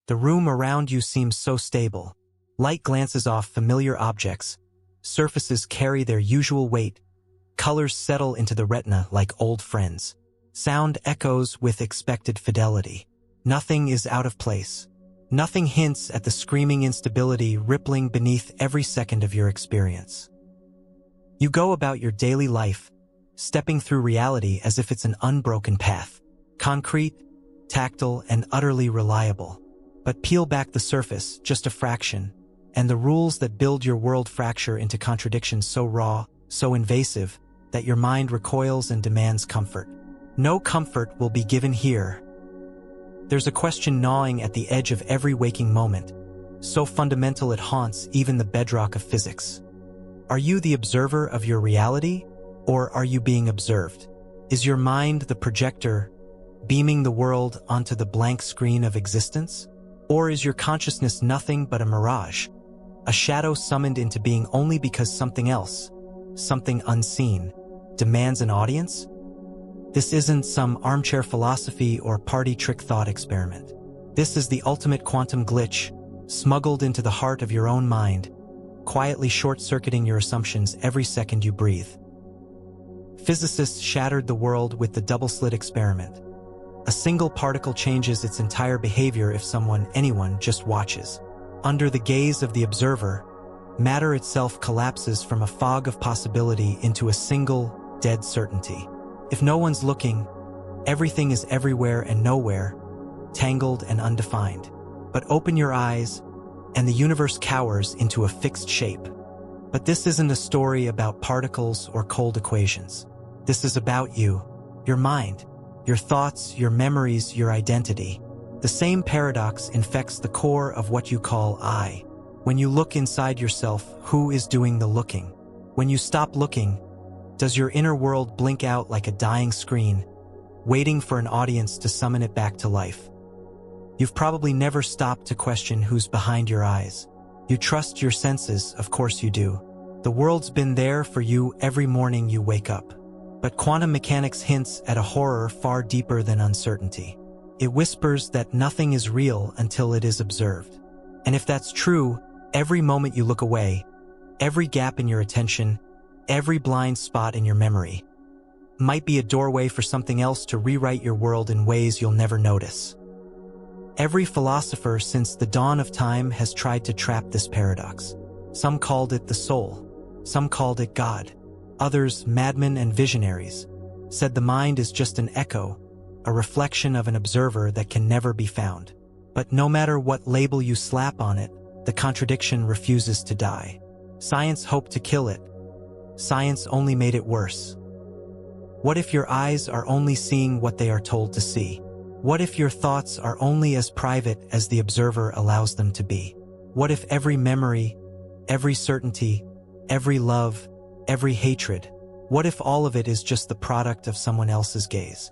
The room around you seems so stable. Light glances off familiar objects. Surfaces carry their usual weight. Colors settle into the retina like old friends. Sound echoes with expected fidelity. Nothing is out of place. Nothing hints at the screaming instability rippling beneath every second of your experience. You go about your daily life, stepping through reality as if it's an unbroken path. Concrete, tactile, and utterly reliable. But peel back the surface, just a fraction, and the rules that build your world fracture into contradictions so raw, so invasive, that your mind recoils and demands comfort. No comfort will be given here. There's a question gnawing at the edge of every waking moment, so fundamental it haunts even the bedrock of physics. Are you the observer of your reality, or are you being observed? Is your mind the projector, beaming the world onto the blank screen of existence? Or is your consciousness nothing but a mirage, a shadow summoned into being only because something else, something unseen, demands an audience? This isn't some armchair philosophy or party trick thought experiment. This is the ultimate quantum glitch, smuggled into the heart of your own mind, quietly short-circuiting your assumptions every second you breathe. Physicists shattered the world with the double-slit experiment. A single particle changes its entire behavior if anyone just watches. Under the gaze of the observer, matter itself collapses from a fog of possibility into a single, dead certainty. If no one's looking, everything is everywhere and nowhere, tangled and undefined. But open your eyes, and the universe cowers into a fixed shape. But this isn't a story about particles or cold equations. This is about you, your mind, your thoughts, your memories, your identity. The same paradox infects the core of what you call I. When you look inside yourself, who is doing the looking? When you stop looking, does your inner world blink out like a dying screen, waiting for an audience to summon it back to life? You've probably never stopped to question who's behind your eyes. You trust your senses, of course you do. The world's been there for you every morning you wake up. But quantum mechanics hints at a horror far deeper than uncertainty. It whispers that nothing is real until it is observed. And if that's true, every moment you look away, every gap in your attention, every blind spot in your memory, might be a doorway for something else to rewrite your world in ways you'll never notice. Every philosopher since the dawn of time has tried to trap this paradox. Some called it the soul. Some called it God. Others, madmen and visionaries, said the mind is just an echo, a reflection of an observer that can never be found. But no matter what label you slap on it, the contradiction refuses to die. Science hoped to kill it. Science only made it worse. What if your eyes are only seeing what they are told to see? What if your thoughts are only as private as the observer allows them to be? What if every memory, every certainty, every love, every hatred, what if all of it is just the product of someone else's gaze?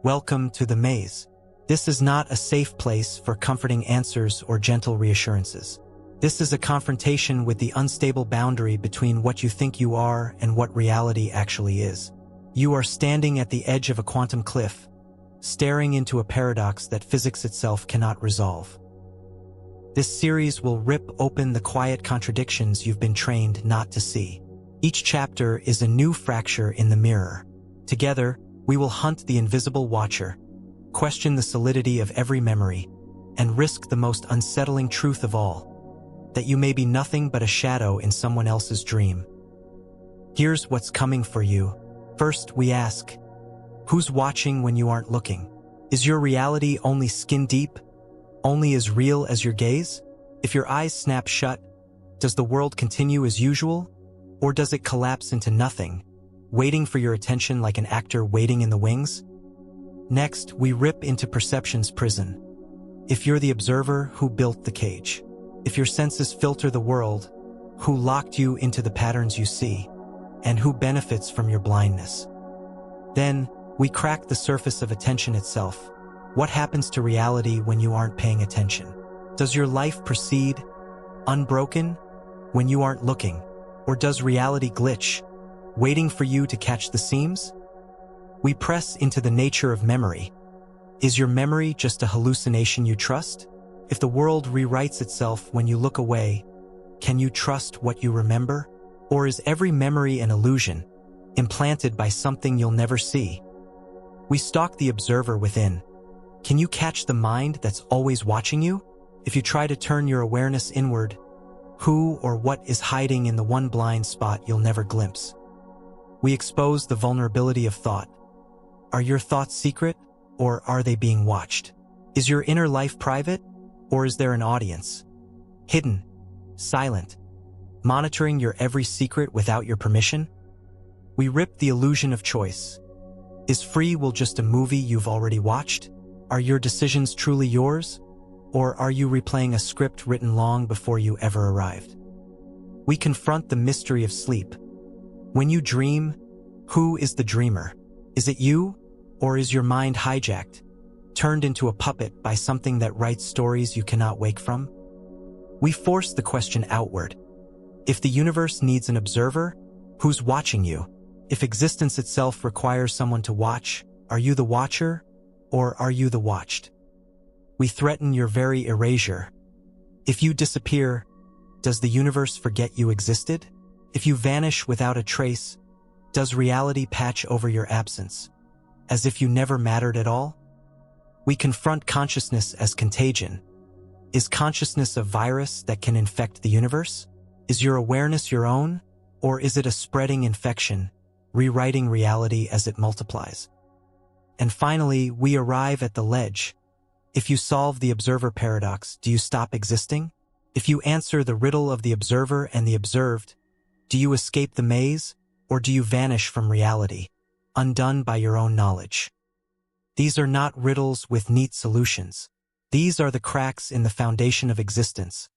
Welcome to the maze. This is not a safe place for comforting answers or gentle reassurances. This is a confrontation with the unstable boundary between what you think you are and what reality actually is. You are standing at the edge of a quantum cliff, staring into a paradox that physics itself cannot resolve. This series will rip open the quiet contradictions you've been trained not to see. Each chapter is a new fracture in the mirror. Together, we will hunt the invisible watcher, question the solidity of every memory, and risk the most unsettling truth of all, that you may be nothing but a shadow in someone else's dream. Here's what's coming for you. First, we ask, who's watching when you aren't looking? Is your reality only skin deep, only as real as your gaze? If your eyes snap shut, does the world continue as usual? Or does it collapse into nothing, waiting for your attention like an actor waiting in the wings? Next, we rip into perception's prison. If you're the observer, who built the cage? If your senses filter the world, who locked you into the patterns you see? And who benefits from your blindness? Then, we crack the surface of attention itself. What happens to reality when you aren't paying attention? Does your life proceed, unbroken, when you aren't looking? Or does reality glitch, waiting for you to catch the seams? We press into the nature of memory. Is your memory just a hallucination you trust? If the world rewrites itself when you look away, can you trust what you remember? Or is every memory an illusion, implanted by something you'll never see? We stalk the observer within. Can you catch the mind that's always watching you? If you try to turn your awareness inward, who or what is hiding in the one blind spot you'll never glimpse? We expose the vulnerability of thought. Are your thoughts secret, or are they being watched? Is your inner life private, or is there an audience? Hidden, silent, monitoring your every secret without your permission? We rip the illusion of choice. Is free will just a movie you've already watched? Are your decisions truly yours? Or are you replaying a script written long before you ever arrived? We confront the mystery of sleep. When you dream, who is the dreamer? Is it you, or is your mind hijacked, turned into a puppet by something that writes stories you cannot wake from? We force the question outward. If the universe needs an observer, who's watching you? If existence itself requires someone to watch, are you the watcher, or are you the watched? We threaten your very erasure. If you disappear, does the universe forget you existed? If you vanish without a trace, does reality patch over your absence, as if you never mattered at all? We confront consciousness as contagion. Is consciousness a virus that can infect the universe? Is your awareness your own, or is it a spreading infection, rewriting reality as it multiplies? And finally, we arrive at the ledge. If you solve the observer paradox, do you stop existing? If you answer the riddle of the observer and the observed, do you escape the maze, or do you vanish from reality, undone by your own knowledge? These are not riddles with neat solutions. These are the cracks in the foundation of existence,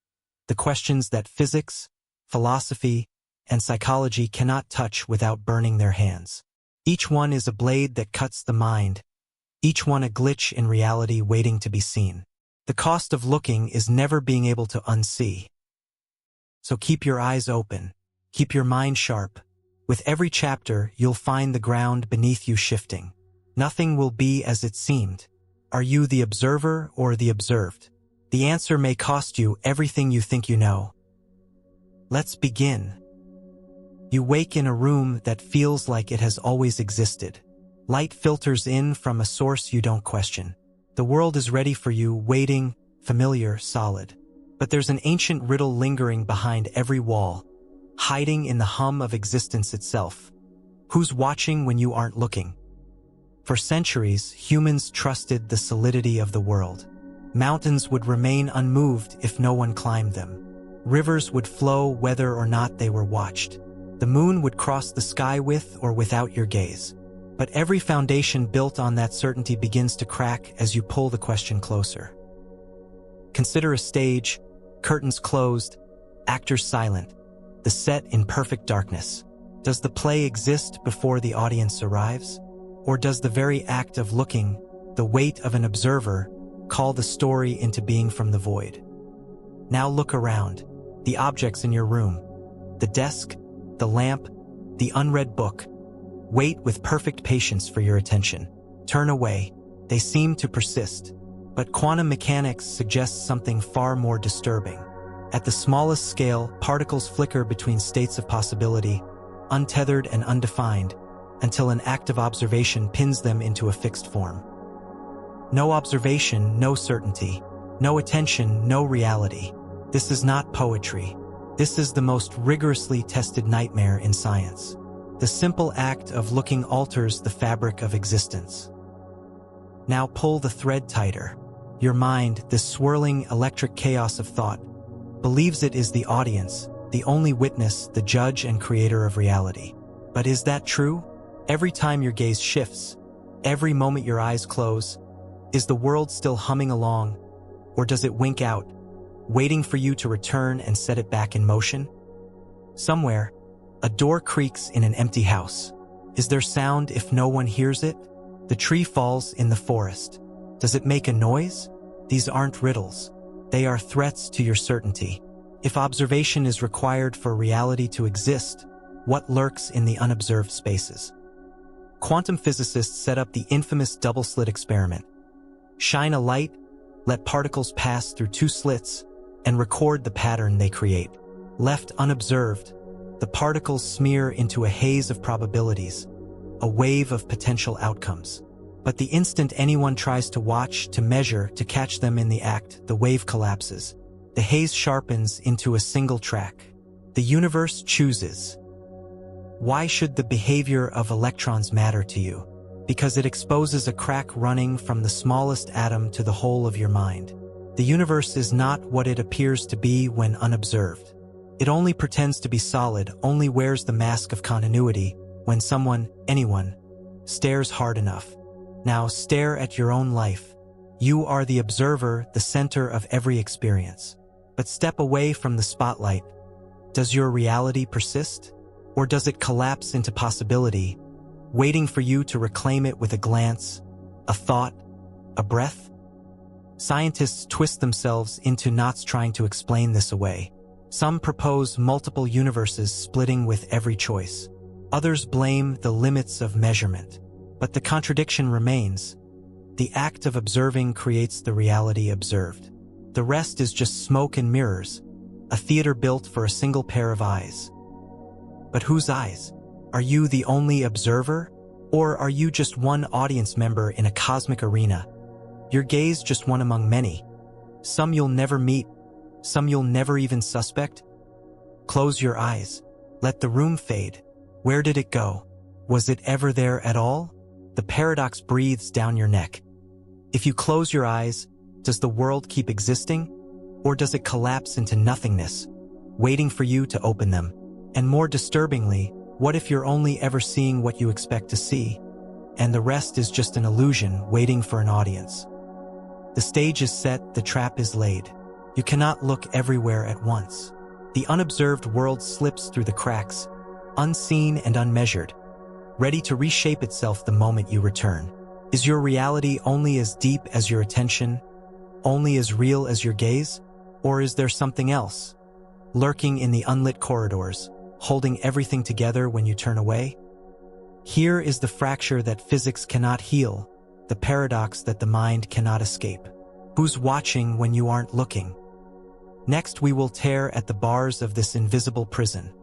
the questions that physics, philosophy, and psychology cannot touch without burning their hands. Each one is a blade that cuts the mind, each one a glitch in reality waiting to be seen. The cost of looking is never being able to unsee. So keep your eyes open, keep your mind sharp. With every chapter, you'll find the ground beneath you shifting. Nothing will be as it seemed. Are you the observer or the observed? The answer may cost you everything you think you know. Let's begin. You wake in a room that feels like it has always existed. Light filters in from a source you don't question. The world is ready for you, waiting, familiar, solid. But there's an ancient riddle lingering behind every wall, hiding in the hum of existence itself. Who's watching when you aren't looking? For centuries, humans trusted the solidity of the world. Mountains would remain unmoved if no one climbed them. Rivers would flow whether or not they were watched. The moon would cross the sky with or without your gaze. But every foundation built on that certainty begins to crack as you pull the question closer. Consider a stage, curtains closed, actors silent, the set in perfect darkness. Does the play exist before the audience arrives? Or does the very act of looking, the weight of an observer, call the story into being from the void? Now look around, the objects in your room, the desk, the lamp, the unread book. Wait with perfect patience for your attention. Turn away, they seem to persist. But quantum mechanics suggests something far more disturbing. At the smallest scale, particles flicker between states of possibility, untethered and undefined, until an active observation pins them into a fixed form. No observation, no certainty. No attention, no reality. This is not poetry. This is the most rigorously tested nightmare in science. The simple act of looking alters the fabric of existence. Now pull the thread tighter. Your mind, this swirling electric chaos of thought, believes it is the audience, the only witness, the judge and creator of reality. But is that true? Every time your gaze shifts, every moment your eyes close, is the world still humming along, or does it wink out, waiting for you to return and set it back in motion? Somewhere, a door creaks in an empty house. Is there sound if no one hears it? The tree falls in the forest. Does it make a noise? These aren't riddles. They are threats to your certainty. If observation is required for reality to exist, what lurks in the unobserved spaces? Quantum physicists set up the infamous double-slit experiment. Shine a light, Let particles pass through two slits and record the pattern they create. Left unobserved, the particles smear into a haze of probabilities, a wave of potential outcomes. But the instant anyone tries to watch, to measure, to catch them in the act, the wave collapses. The haze sharpens into a single track. The universe chooses. Why should the behavior of electrons matter to you? Because it exposes a crack running from the smallest atom to the whole of your mind. The universe is not what it appears to be when unobserved. It only pretends to be solid, only wears the mask of continuity when someone, anyone, stares hard enough. Now stare at your own life. You are the observer, the center of every experience. But step away from the spotlight. Does your reality persist? Or does it collapse into possibility, waiting for you to reclaim it with a glance, a thought, a breath? Scientists twist themselves into knots trying to explain this away. Some propose multiple universes splitting with every choice. Others blame the limits of measurement. But the contradiction remains. The act of observing creates the reality observed. The rest is just smoke and mirrors, a theater built for a single pair of eyes. But whose eyes? Are you the only observer? Or are you just one audience member in a cosmic arena? Your gaze just one among many. Some you'll never meet, some you'll never even suspect. Close your eyes. Let the room fade. Where did it go? Was it ever there at all? The paradox breathes down your neck. If you close your eyes, does the world keep existing? Or does it collapse into nothingness, waiting for you to open them? And more disturbingly, what if you're only ever seeing what you expect to see, and the rest is just an illusion waiting for an audience? The stage is set, the trap is laid. You cannot look everywhere at once. The unobserved world slips through the cracks, unseen and unmeasured, ready to reshape itself the moment you return. Is your reality only as deep as your attention, only as real as your gaze? Or is there something else, lurking in the unlit corridors, holding everything together when you turn away? Here is the fracture that physics cannot heal, the paradox that the mind cannot escape. Who's watching when you aren't looking? Next, we will tear at the bars of this invisible prison.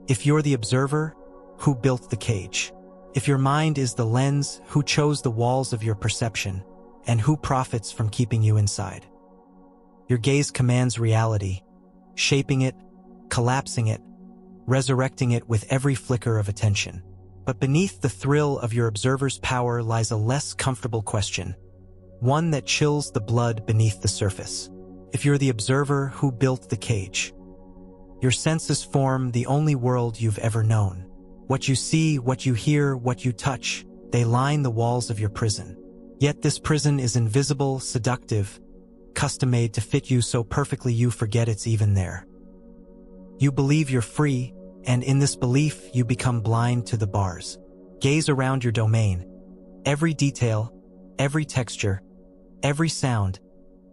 If you're the observer, who built the cage? If your mind is the lens, who chose the walls of your perception, and who profits from keeping you inside? Your gaze commands reality, shaping it, collapsing it, resurrecting it with every flicker of attention. But beneath the thrill of your observer's power lies a less comfortable question, one that chills the blood beneath the surface. If you're the observer, who built the cage? Your senses form the only world you've ever known. What you see, what you hear, what you touch, they line the walls of your prison. Yet this prison is invisible, seductive, custom-made to fit you so perfectly you forget it's even there. You believe you're free, and in this belief you become blind to the bars. Gaze around your domain. Every detail, every texture, every sound,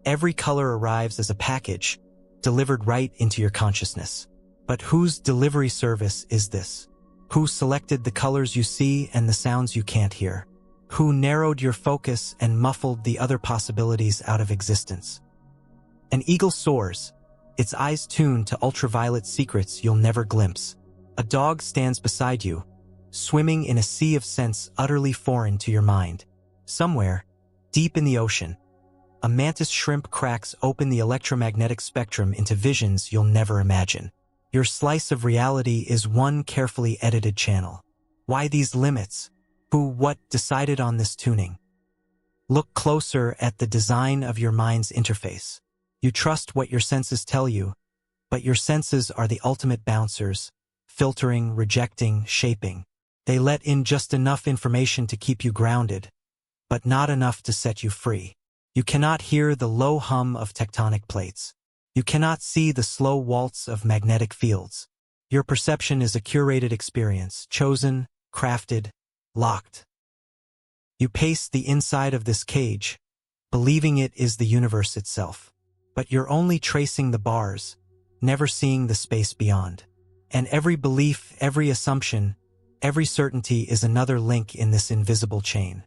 every color arrives as a package, delivered right into your consciousness. But whose delivery service is this? Who selected the colors you see and the sounds you can't hear? Who narrowed your focus and muffled the other possibilities out of existence? An eagle soars, its eyes tuned to ultraviolet secrets you'll never glimpse. A dog stands beside you, swimming in a sea of scents utterly foreign to your mind. Somewhere, deep in the ocean, a mantis shrimp cracks open the electromagnetic spectrum into visions you'll never imagine. Your slice of reality is one carefully edited channel. Why these limits? Who, what decided on this tuning? Look closer at the design of your mind's interface. You trust what your senses tell you, but your senses are the ultimate bouncers, filtering, rejecting, shaping. They let in just enough information to keep you grounded, but not enough to set you free. You cannot hear the low hum of tectonic plates. You cannot see the slow waltz of magnetic fields. Your perception is a curated experience, chosen, crafted, locked. You pace the inside of this cage, believing it is the universe itself. But you're only tracing the bars, never seeing the space beyond. And every belief, every assumption, every certainty is another link in this invisible chain.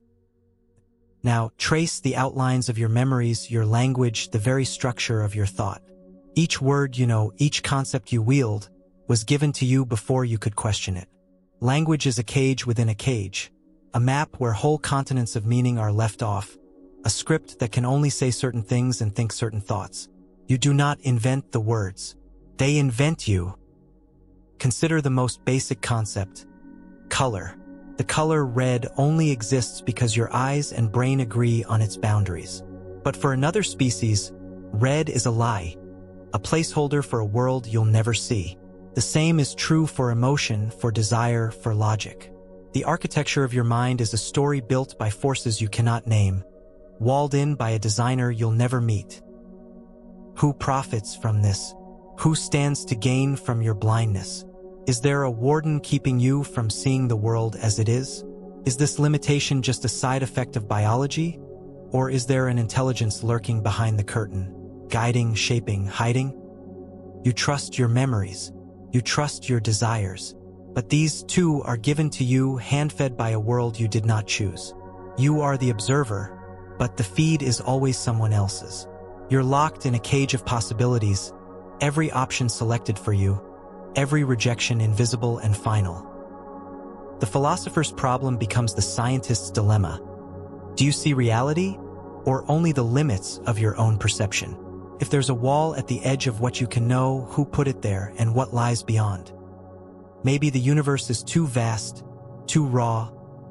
Now, trace the outlines of your memories, your language, the very structure of your thought. Each word you know, each concept you wield, was given to you before you could question it. Language is a cage within a cage, a map where whole continents of meaning are left off, a script that can only say certain things and think certain thoughts. You do not invent the words. They invent you. Consider the most basic concept: color. The color red only exists because your eyes and brain agree on its boundaries. But for another species, red is a lie, a placeholder for a world you'll never see. The same is true for emotion, for desire, for logic. The architecture of your mind is a story built by forces you cannot name, walled in by a designer you'll never meet. Who profits from this? Who stands to gain from your blindness? Is there a warden keeping you from seeing the world as it is? Is this limitation just a side effect of biology? Or is there an intelligence lurking behind the curtain, guiding, shaping, hiding? You trust your memories. You trust your desires. But these too are given to you, hand-fed by a world you did not choose. You are the observer, but the feed is always someone else's. You're locked in a cage of possibilities, every option selected for you, every rejection invisible and final. The philosopher's problem becomes the scientist's dilemma. Do you see reality, or only the limits of your own perception? If there's a wall at the edge of what you can know, who put it there and what lies beyond? Maybe the universe is too vast, too raw,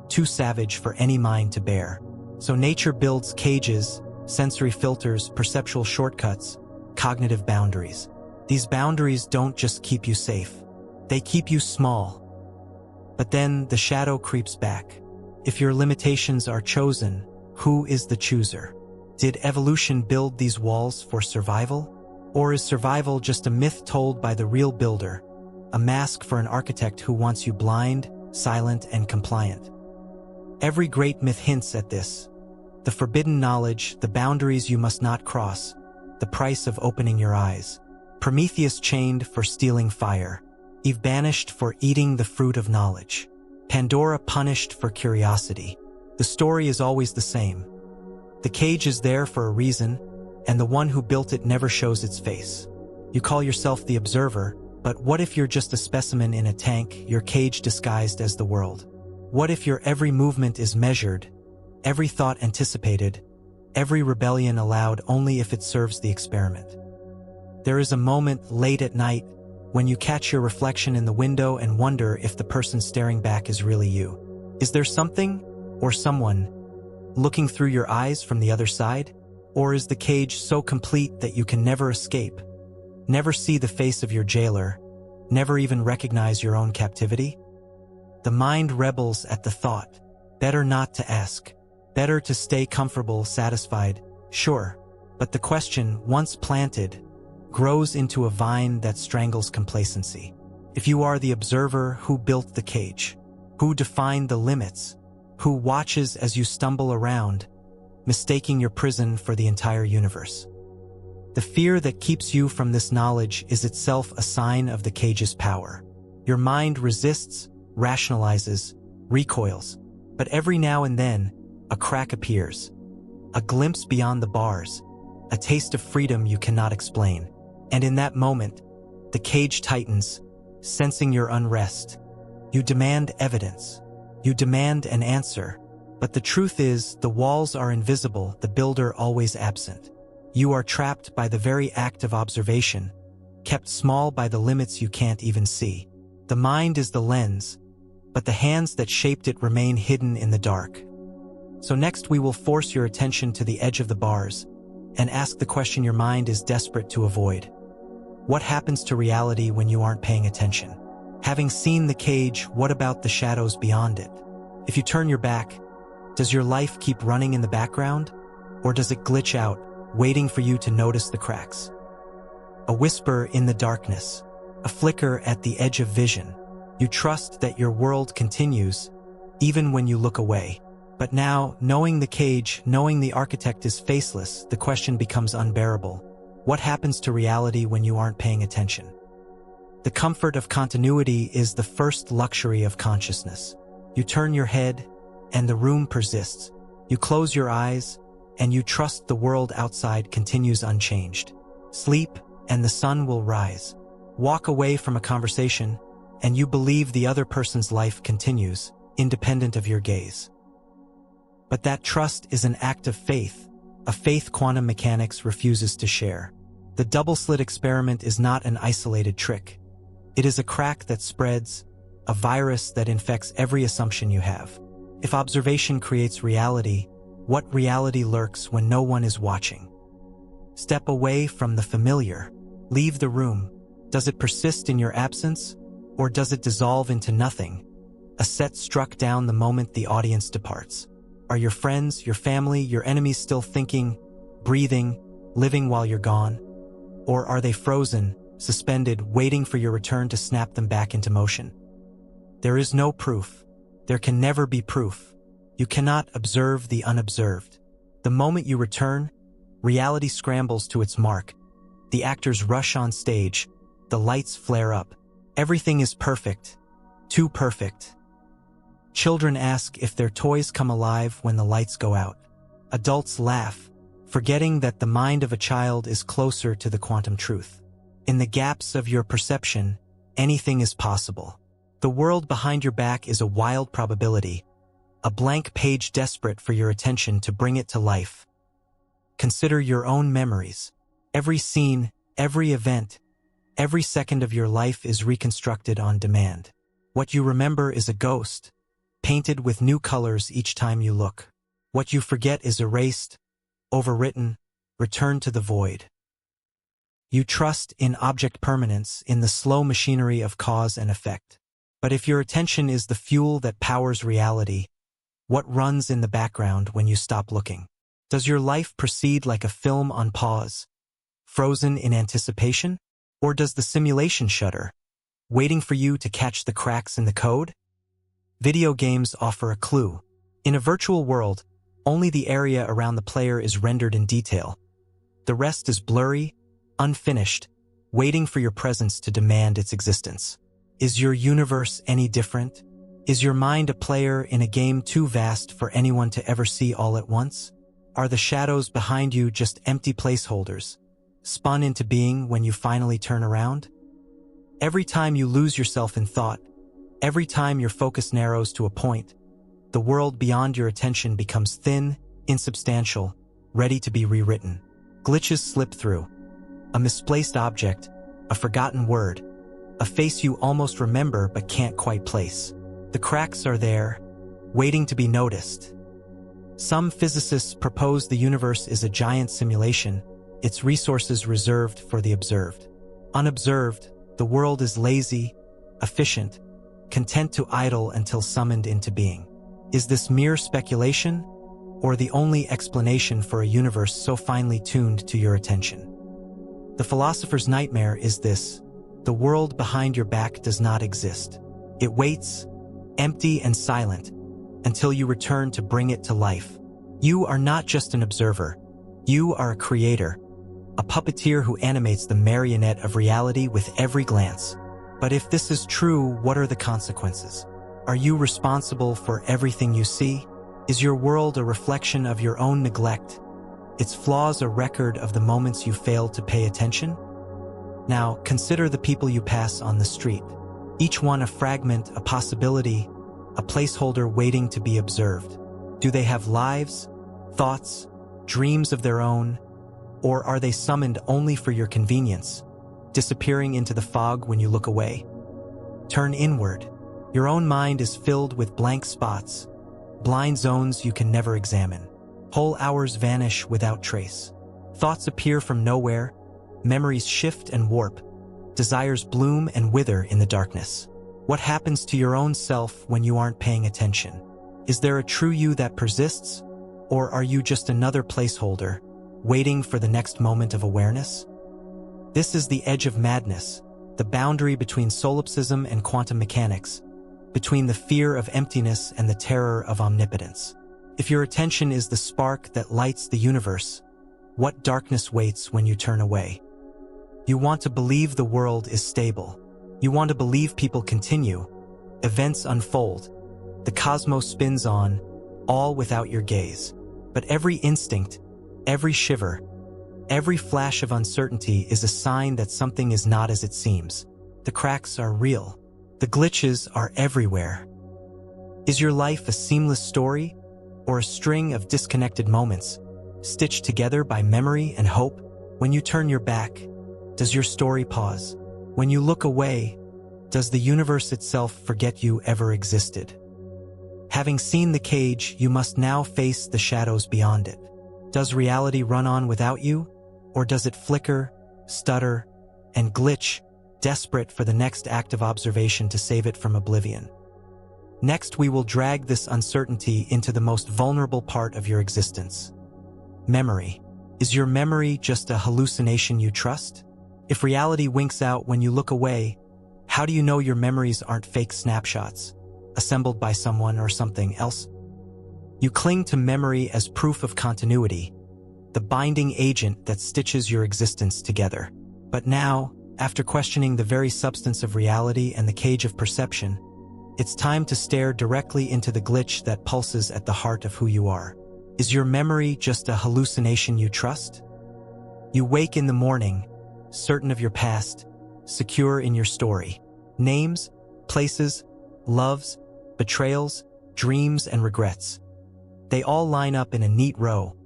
too savage for any mind to bear. So nature builds cages, sensory filters, perceptual shortcuts, cognitive boundaries. These boundaries don't just keep you safe. They keep you small. But then the shadow creeps back. If your limitations are chosen, who is the chooser? Did evolution build these walls for survival? Or is survival just a myth told by the real builder, a mask for an architect who wants you blind, silent, and compliant? Every great myth hints at this. The forbidden knowledge, the boundaries you must not cross, the price of opening your eyes. Prometheus chained for stealing fire, Eve banished for eating the fruit of knowledge, Pandora punished for curiosity. The story is always the same. The cage is there for a reason, and the one who built it never shows its face. You call yourself the observer, but what if you're just a specimen in a tank, your cage disguised as the world? What if your every movement is measured, every thought anticipated, every rebellion allowed only if it serves the experiment? There is a moment late at night when you catch your reflection in the window and wonder if the person staring back is really you. Is there something, or someone, looking through your eyes from the other side? Or is the cage so complete that you can never escape, never see the face of your jailer, never even recognize your own captivity? The mind rebels at the thought. Better not to ask. Better to stay comfortable, satisfied, sure. But the question, once planted, grows into a vine that strangles complacency. If you are the observer, who built the cage? Who defined the limits? Who watches as you stumble around, mistaking your prison for the entire universe? The fear that keeps you from this knowledge is itself a sign of the cage's power. Your mind resists, rationalizes, recoils, but every now and then, a crack appears, a glimpse beyond the bars, a taste of freedom you cannot explain. And in that moment, the cage tightens, sensing your unrest. You demand evidence. You demand an answer. But the truth is, the walls are invisible, the builder always absent. You are trapped by the very act of observation, kept small by the limits you can't even see. The mind is the lens, but the hands that shaped it remain hidden in the dark. So next we will force your attention to the edge of the bars and ask the question your mind is desperate to avoid. What happens to reality when you aren't paying attention? Having seen the cage, what about the shadows beyond it? If you turn your back, does your life keep running in the background? Or does it glitch out, waiting for you to notice the cracks? A whisper in the darkness, a flicker at the edge of vision. You trust that your world continues, even when you look away. But now, knowing the cage, knowing the architect is faceless, the question becomes unbearable. What happens to reality when you aren't paying attention? The comfort of continuity is the first luxury of consciousness. You turn your head, and the room persists. You close your eyes, and you trust the world outside continues unchanged. Sleep, and the sun will rise. Walk away from a conversation, and you believe the other person's life continues, independent of your gaze. But that trust is an act of faith, a faith quantum mechanics refuses to share. The double-slit experiment is not an isolated trick. It is a crack that spreads, a virus that infects every assumption you have. If observation creates reality, what reality lurks when no one is watching? Step away from the familiar. Leave the room. Does it persist in your absence, or does it dissolve into nothing? A set struck down the moment the audience departs. Are your friends, your family, your enemies still thinking, breathing, living while you're gone? Or are they frozen, suspended, waiting for your return to snap them back into motion? There is no proof. There can never be proof. You cannot observe the unobserved. The moment you return, reality scrambles to its mark. The actors rush on stage. The lights flare up. Everything is perfect. Too perfect. Children ask if their toys come alive when the lights go out. Adults laugh, forgetting that the mind of a child is closer to the quantum truth. In the gaps of your perception, anything is possible. The world behind your back is a wild probability, a blank page desperate for your attention to bring it to life. Consider your own memories. Every scene, every event, every second of your life is reconstructed on demand. What you remember is a ghost, painted with new colors each time you look. What you forget is erased, overwritten, returned to the void. You trust in object permanence, in the slow machinery of cause and effect. But if your attention is the fuel that powers reality, what runs in the background when you stop looking? Does your life proceed like a film on pause, frozen in anticipation? Or does the simulation shudder, waiting for you to catch the cracks in the code? Video games offer a clue. In a virtual world, only the area around the player is rendered in detail. The rest is blurry, unfinished, waiting for your presence to demand its existence. Is your universe any different? Is your mind a player in a game too vast for anyone to ever see all at once? Are the shadows behind you just empty placeholders, spun into being when you finally turn around? Every time you lose yourself in thought, every time your focus narrows to a point, the world beyond your attention becomes thin, insubstantial, ready to be rewritten. Glitches slip through. A misplaced object, a forgotten word, a face you almost remember but can't quite place. The cracks are there, waiting to be noticed. Some physicists propose the universe is a giant simulation, its resources reserved for the observed. Unobserved, the world is lazy, efficient, content to idle until summoned into being. Is this mere speculation, or the only explanation for a universe so finely tuned to your attention? The philosopher's nightmare is this: the world behind your back does not exist. It waits, empty and silent, until you return to bring it to life. You are not just an observer. You are a creator, a puppeteer who animates the marionette of reality with every glance. But if this is true, what are the consequences? Are you responsible for everything you see? Is your world a reflection of your own neglect, its flaws a record of the moments you failed to pay attention? Now, consider the people you pass on the street. Each one a fragment, a possibility, a placeholder waiting to be observed. Do they have lives, thoughts, dreams of their own, or are they summoned only for your convenience, disappearing into the fog when you look away? Turn inward. Your own mind is filled with blank spots, blind zones you can never examine. Whole hours vanish without trace. Thoughts appear from nowhere, memories shift and warp, desires bloom and wither in the darkness. What happens to your own self when you aren't paying attention? Is there a true you that persists, or are you just another placeholder, waiting for the next moment of awareness? This is the edge of madness, the boundary between solipsism and quantum mechanics, between the fear of emptiness and the terror of omnipotence. If your attention is the spark that lights the universe, what darkness waits when you turn away? You want to believe the world is stable. You want to believe people continue, events unfold, the cosmos spins on, all without your gaze. But every instinct, every shiver, every flash of uncertainty is a sign that something is not as it seems. The cracks are real. The glitches are everywhere. Is your life a seamless story, or a string of disconnected moments, stitched together by memory and hope? When you turn your back, does your story pause? When you look away, does the universe itself forget you ever existed? Having seen the cage, you must now face the shadows beyond it. Does reality run on without you, or does it flicker, stutter, and glitch, desperate for the next act of observation to save it from oblivion? Next, we will drag this uncertainty into the most vulnerable part of your existence. Memory. Is your memory just a hallucination you trust? If reality winks out when you look away, how do you know your memories aren't fake snapshots, assembled by someone or something else? You cling to memory as proof of continuity, the binding agent that stitches your existence together. But now, after questioning the very substance of reality and the cage of perception, it's time to stare directly into the glitch that pulses at the heart of who you are. Is your memory just a hallucination you trust? You wake in the morning, certain of your past, secure in your story. Names, places, loves, betrayals, dreams, and regrets. They all line up in a neat row,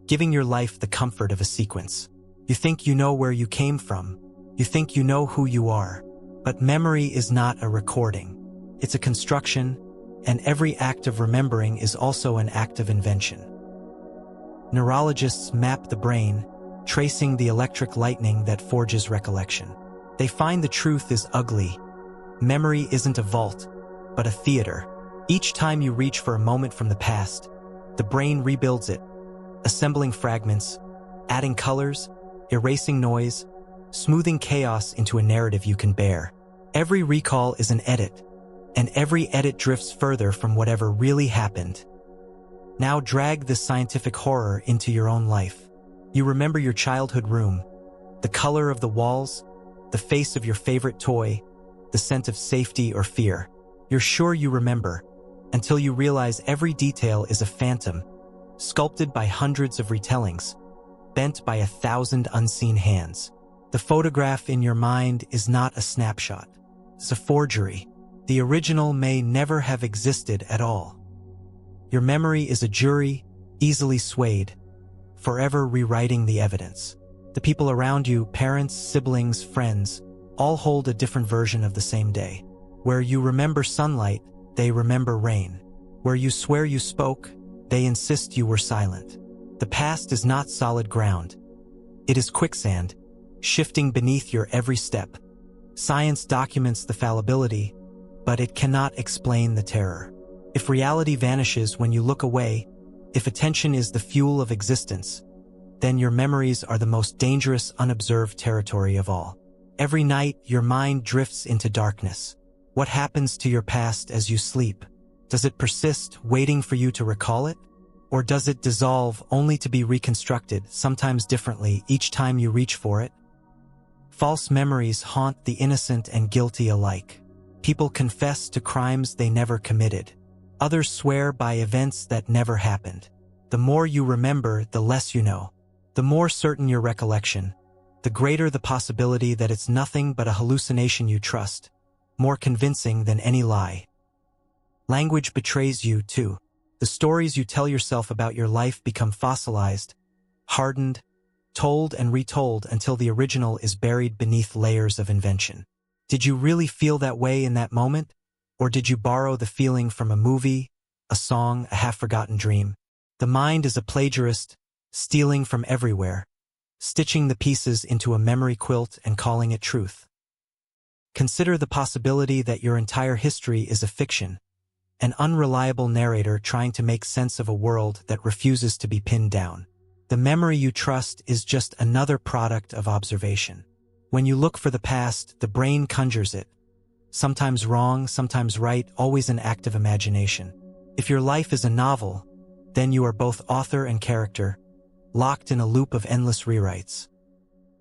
giving your life the comfort of a sequence. You think you know where you came from. You think you know who you are. But memory is not a recording. It's a construction, and every act of remembering is also an act of invention. Neurologists map the brain, tracing the electric lightning that forges recollection. They find the truth is ugly. Memory isn't a vault, but a theater. Each time you reach for a moment from the past, the brain rebuilds it, assembling fragments, adding colors, erasing noise, smoothing chaos into a narrative you can bear. Every recall is an edit, and every edit drifts further from whatever really happened. Now drag this scientific horror into your own life. You remember your childhood room, the color of the walls, the face of your favorite toy, the scent of safety or fear. You're sure you remember, until you realize every detail is a phantom, sculpted by hundreds of retellings, bent by 1,000 unseen hands. The photograph in your mind is not a snapshot. It's a forgery. The original may never have existed at all. Your memory is a jury, easily swayed, forever rewriting the evidence. The people around you, parents, siblings, friends, all hold a different version of the same day. Where you remember sunlight, they remember rain. Where you swear you spoke, they insist you were silent. The past is not solid ground. It is quicksand, shifting beneath your every step. Science documents the fallibility, but it cannot explain the terror. If reality vanishes when you look away, if attention is the fuel of existence, then your memories are the most dangerous unobserved territory of all. Every night, your mind drifts into darkness. What happens to your past as you sleep? Does it persist, waiting for you to recall it? Or does it dissolve only to be reconstructed, sometimes differently, each time you reach for it? False memories haunt the innocent and guilty alike. People confess to crimes they never committed. Others swear by events that never happened. The more you remember, the less you know. The more certain your recollection, the greater the possibility that it's nothing but a hallucination you trust, more convincing than any lie. Language betrays you, too. The stories you tell yourself about your life become fossilized, hardened, told and retold until the original is buried beneath layers of invention. Did you really feel that way in that moment? Or did you borrow the feeling from a movie, a song, a half-forgotten dream? The mind is a plagiarist, stealing from everywhere, stitching the pieces into a memory quilt and calling it truth. Consider the possibility that your entire history is a fiction, an unreliable narrator trying to make sense of a world that refuses to be pinned down. The memory you trust is just another product of observation. When you look for the past, the brain conjures it. Sometimes wrong, sometimes right, always an act of imagination. If your life is a novel, then you are both author and character, locked in a loop of endless rewrites.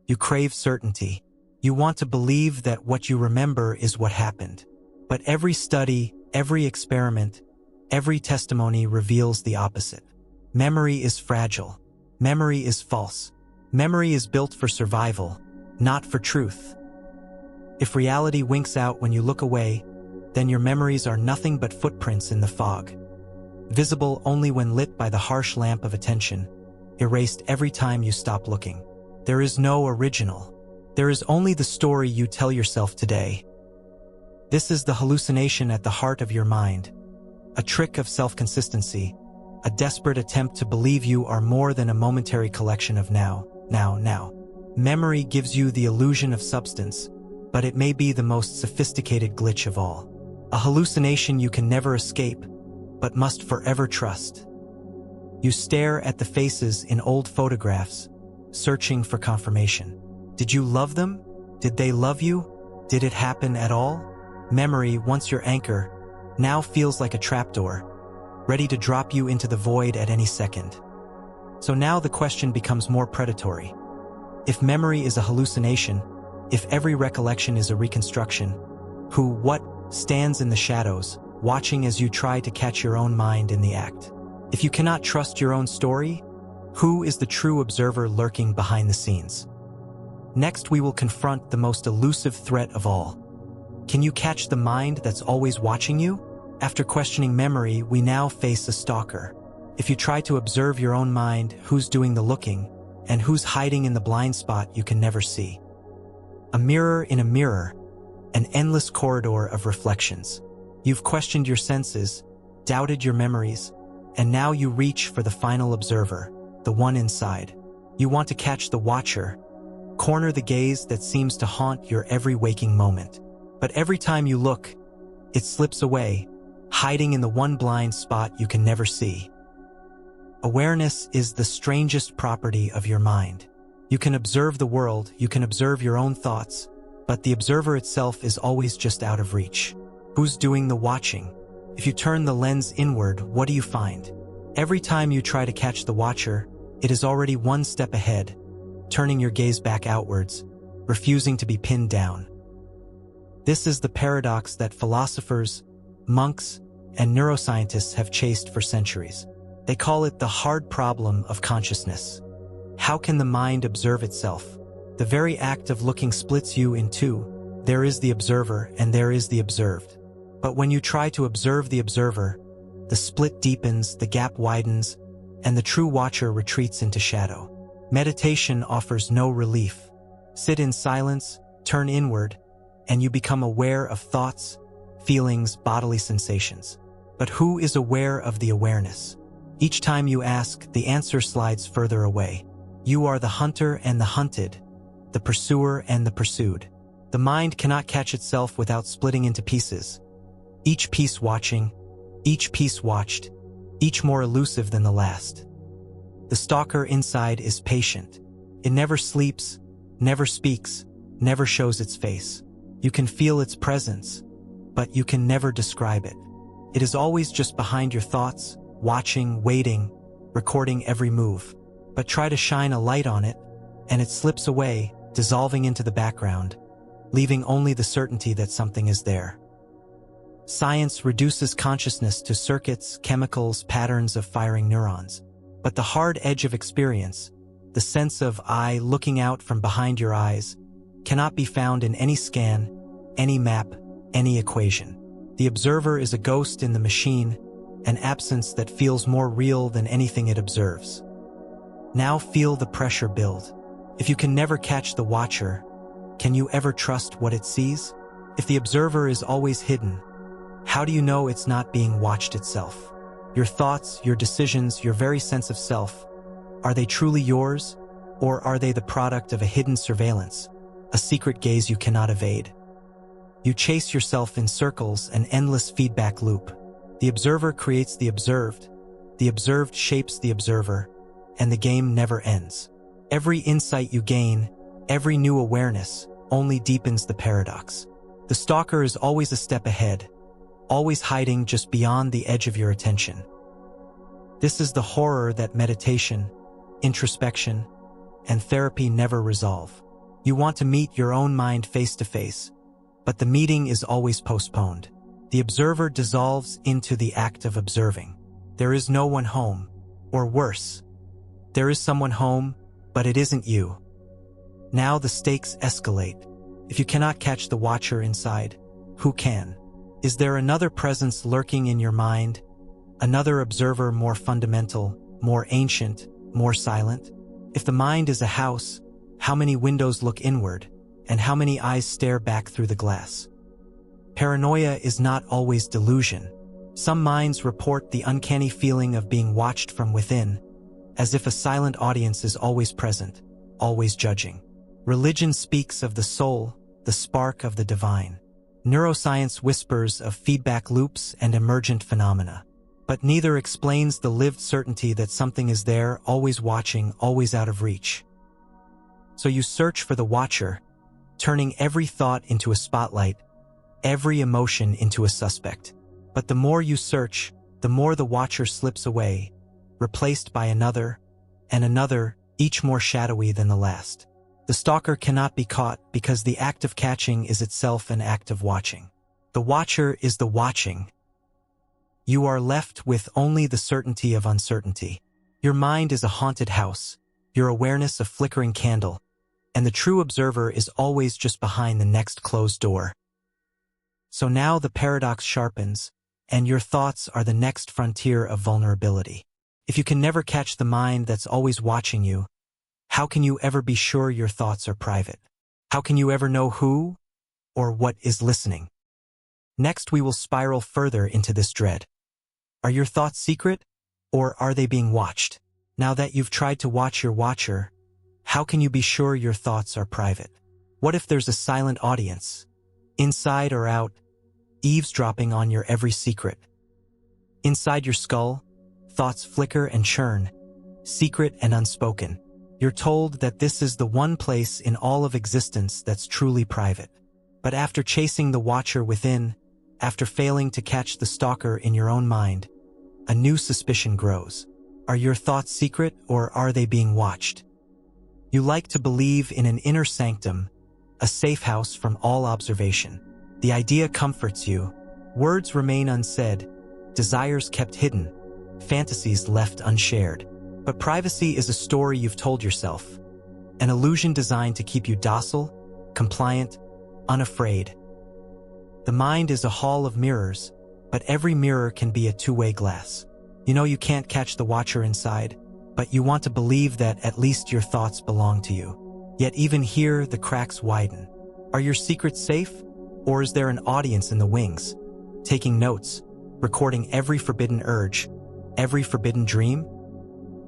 You crave certainty. You want to believe that what you remember is what happened. But every study, every experiment, every testimony reveals the opposite. Memory is fragile. Memory is false. Memory is built for survival, not for truth. If reality winks out when you look away, then your memories are nothing but footprints in the fog, visible only when lit by the harsh lamp of attention, erased every time you stop looking. There is no original. There is only the story you tell yourself today. This is the hallucination at the heart of your mind, a trick of self-consistency, a desperate attempt to believe you are more than a momentary collection of now. Memory gives you the illusion of substance, but it may be the most sophisticated glitch of all. A hallucination you can never escape, but must forever trust. You stare at the faces in old photographs, searching for confirmation. Did you love them? Did they love you? Did it happen at all? Memory, once your anchor, now feels like a trapdoor, ready to drop you into the void at any second. So now the question becomes more predatory. If memory is a hallucination, if every recollection is a reconstruction, what stands in the shadows, watching as you try to catch your own mind in the act? If you cannot trust your own story, who is the true observer lurking behind the scenes? Next, we will confront the most elusive threat of all. Can you catch the mind that's always watching you? After questioning memory, we now face a stalker. If you try to observe your own mind, who's doing the looking, and who's hiding in the blind spot you can never see? A mirror in a mirror, an endless corridor of reflections. You've questioned your senses, doubted your memories, and now you reach for the final observer, the one inside. You want to catch the watcher, corner the gaze that seems to haunt your every waking moment. But every time you look, it slips away, hiding in the one blind spot you can never see. Awareness is the strangest property of your mind. You can observe the world, you can observe your own thoughts, but the observer itself is always just out of reach. Who's doing the watching? If you turn the lens inward, what do you find? Every time you try to catch the watcher, it is already one step ahead, turning your gaze back outwards, refusing to be pinned down. This is the paradox that philosophers, monks, and neuroscientists have chased for centuries. They call it the hard problem of consciousness. How can the mind observe itself? The very act of looking splits you in two. There is the observer and there is the observed. But when you try to observe the observer, the split deepens, the gap widens, and the true watcher retreats into shadow. Meditation offers no relief. Sit in silence, turn inward, and you become aware of thoughts, feelings, bodily sensations. But who is aware of the awareness? Each time you ask, the answer slides further away. You are the hunter and the hunted, the pursuer and the pursued. The mind cannot catch itself without splitting into pieces. Each piece watching, each piece watched, each more elusive than the last. The stalker inside is patient. It never sleeps, never speaks, never shows its face. You can feel its presence, but you can never describe it. It is always just behind your thoughts, watching, waiting, recording every move. But try to shine a light on it, and it slips away, dissolving into the background, leaving only the certainty that something is there. Science reduces consciousness to circuits, chemicals, patterns of firing neurons. But the hard edge of experience, the sense of I looking out from behind your eyes, cannot be found in any scan, any map, any equation. The observer is a ghost in the machine, an absence that feels more real than anything it observes. Now feel the pressure build. If you can never catch the watcher, can you ever trust what it sees? If the observer is always hidden, how do you know it's not being watched itself? Your thoughts, your decisions, your very sense of self, are they truly yours, or are they the product of a hidden surveillance, a secret gaze you cannot evade? You chase yourself in circles, an endless feedback loop. The observer creates the observed shapes the observer, and the game never ends. Every insight you gain, every new awareness, only deepens the paradox. The stalker is always a step ahead, always hiding just beyond the edge of your attention. This is the horror that meditation, introspection, and therapy never resolve. You want to meet your own mind face to face, but the meeting is always postponed. The observer dissolves into the act of observing. There is no one home, Or worse, there is someone home, but it isn't you. Now the stakes escalate. If you cannot catch the watcher inside, who can? Is there another presence lurking in your mind? Another observer more fundamental, more ancient, more silent? If the mind is a house, how many windows look inward, and how many eyes stare back through the glass? Paranoia is not always delusion. Some minds report the uncanny feeling of being watched from within, as if a silent audience is always present, always judging. Religion speaks of the soul, the spark of the divine. Neuroscience whispers of feedback loops and emergent phenomena. But neither explains the lived certainty that something is there, always watching, always out of reach. So you search for the watcher, turning every thought into a spotlight, every emotion into a suspect. But the more you search, the more the watcher slips away, replaced by another, and another, each more shadowy than the last. The stalker cannot be caught because the act of catching is itself an act of watching. The watcher is the watching. You are left with only the certainty of uncertainty. Your mind is a haunted house, your awareness a flickering candle, and the true observer is always just behind the next closed door. So now the paradox sharpens, and your thoughts are the next frontier of vulnerability. If you can never catch the mind that's always watching you, how can you ever be sure your thoughts are private? How can you ever know who or what is listening? Next, we will spiral further into this dread. Are your thoughts secret, or are they being watched? Now that you've tried to watch your watcher, how can you be sure your thoughts are private? What if there's a silent audience, inside or out, eavesdropping on your every secret? Inside your skull, thoughts flicker and churn, secret and unspoken. You're told that this is the one place in all of existence that's truly private. But after chasing the watcher within, after failing to catch the stalker in your own mind, a new suspicion grows. Are your thoughts secret, or are they being watched? You like to believe in an inner sanctum, a safe house from all observation. The idea comforts you. Words remain unsaid, desires kept hidden, fantasies left unshared. But privacy is a story you've told yourself, an illusion designed to keep you docile, compliant, unafraid. The mind is a hall of mirrors, but every mirror can be a two-way glass. You know you can't catch the watcher inside, but you want to believe that at least your thoughts belong to you. Yet even here, the cracks widen. Are your secrets safe, or is there an audience in the wings, taking notes, recording every forbidden urge, every forbidden dream?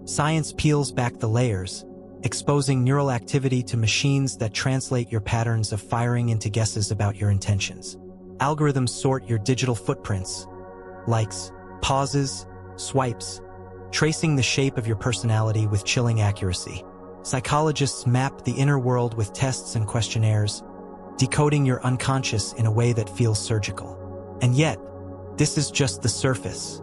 Science peels back the layers, exposing neural activity to machines that translate your patterns of firing into guesses about your intentions. Algorithms sort your digital footprints, likes, pauses, swipes, tracing the shape of your personality with chilling accuracy. Psychologists map the inner world with tests and questionnaires, decoding your unconscious in a way that feels surgical. And yet, this is just the surface.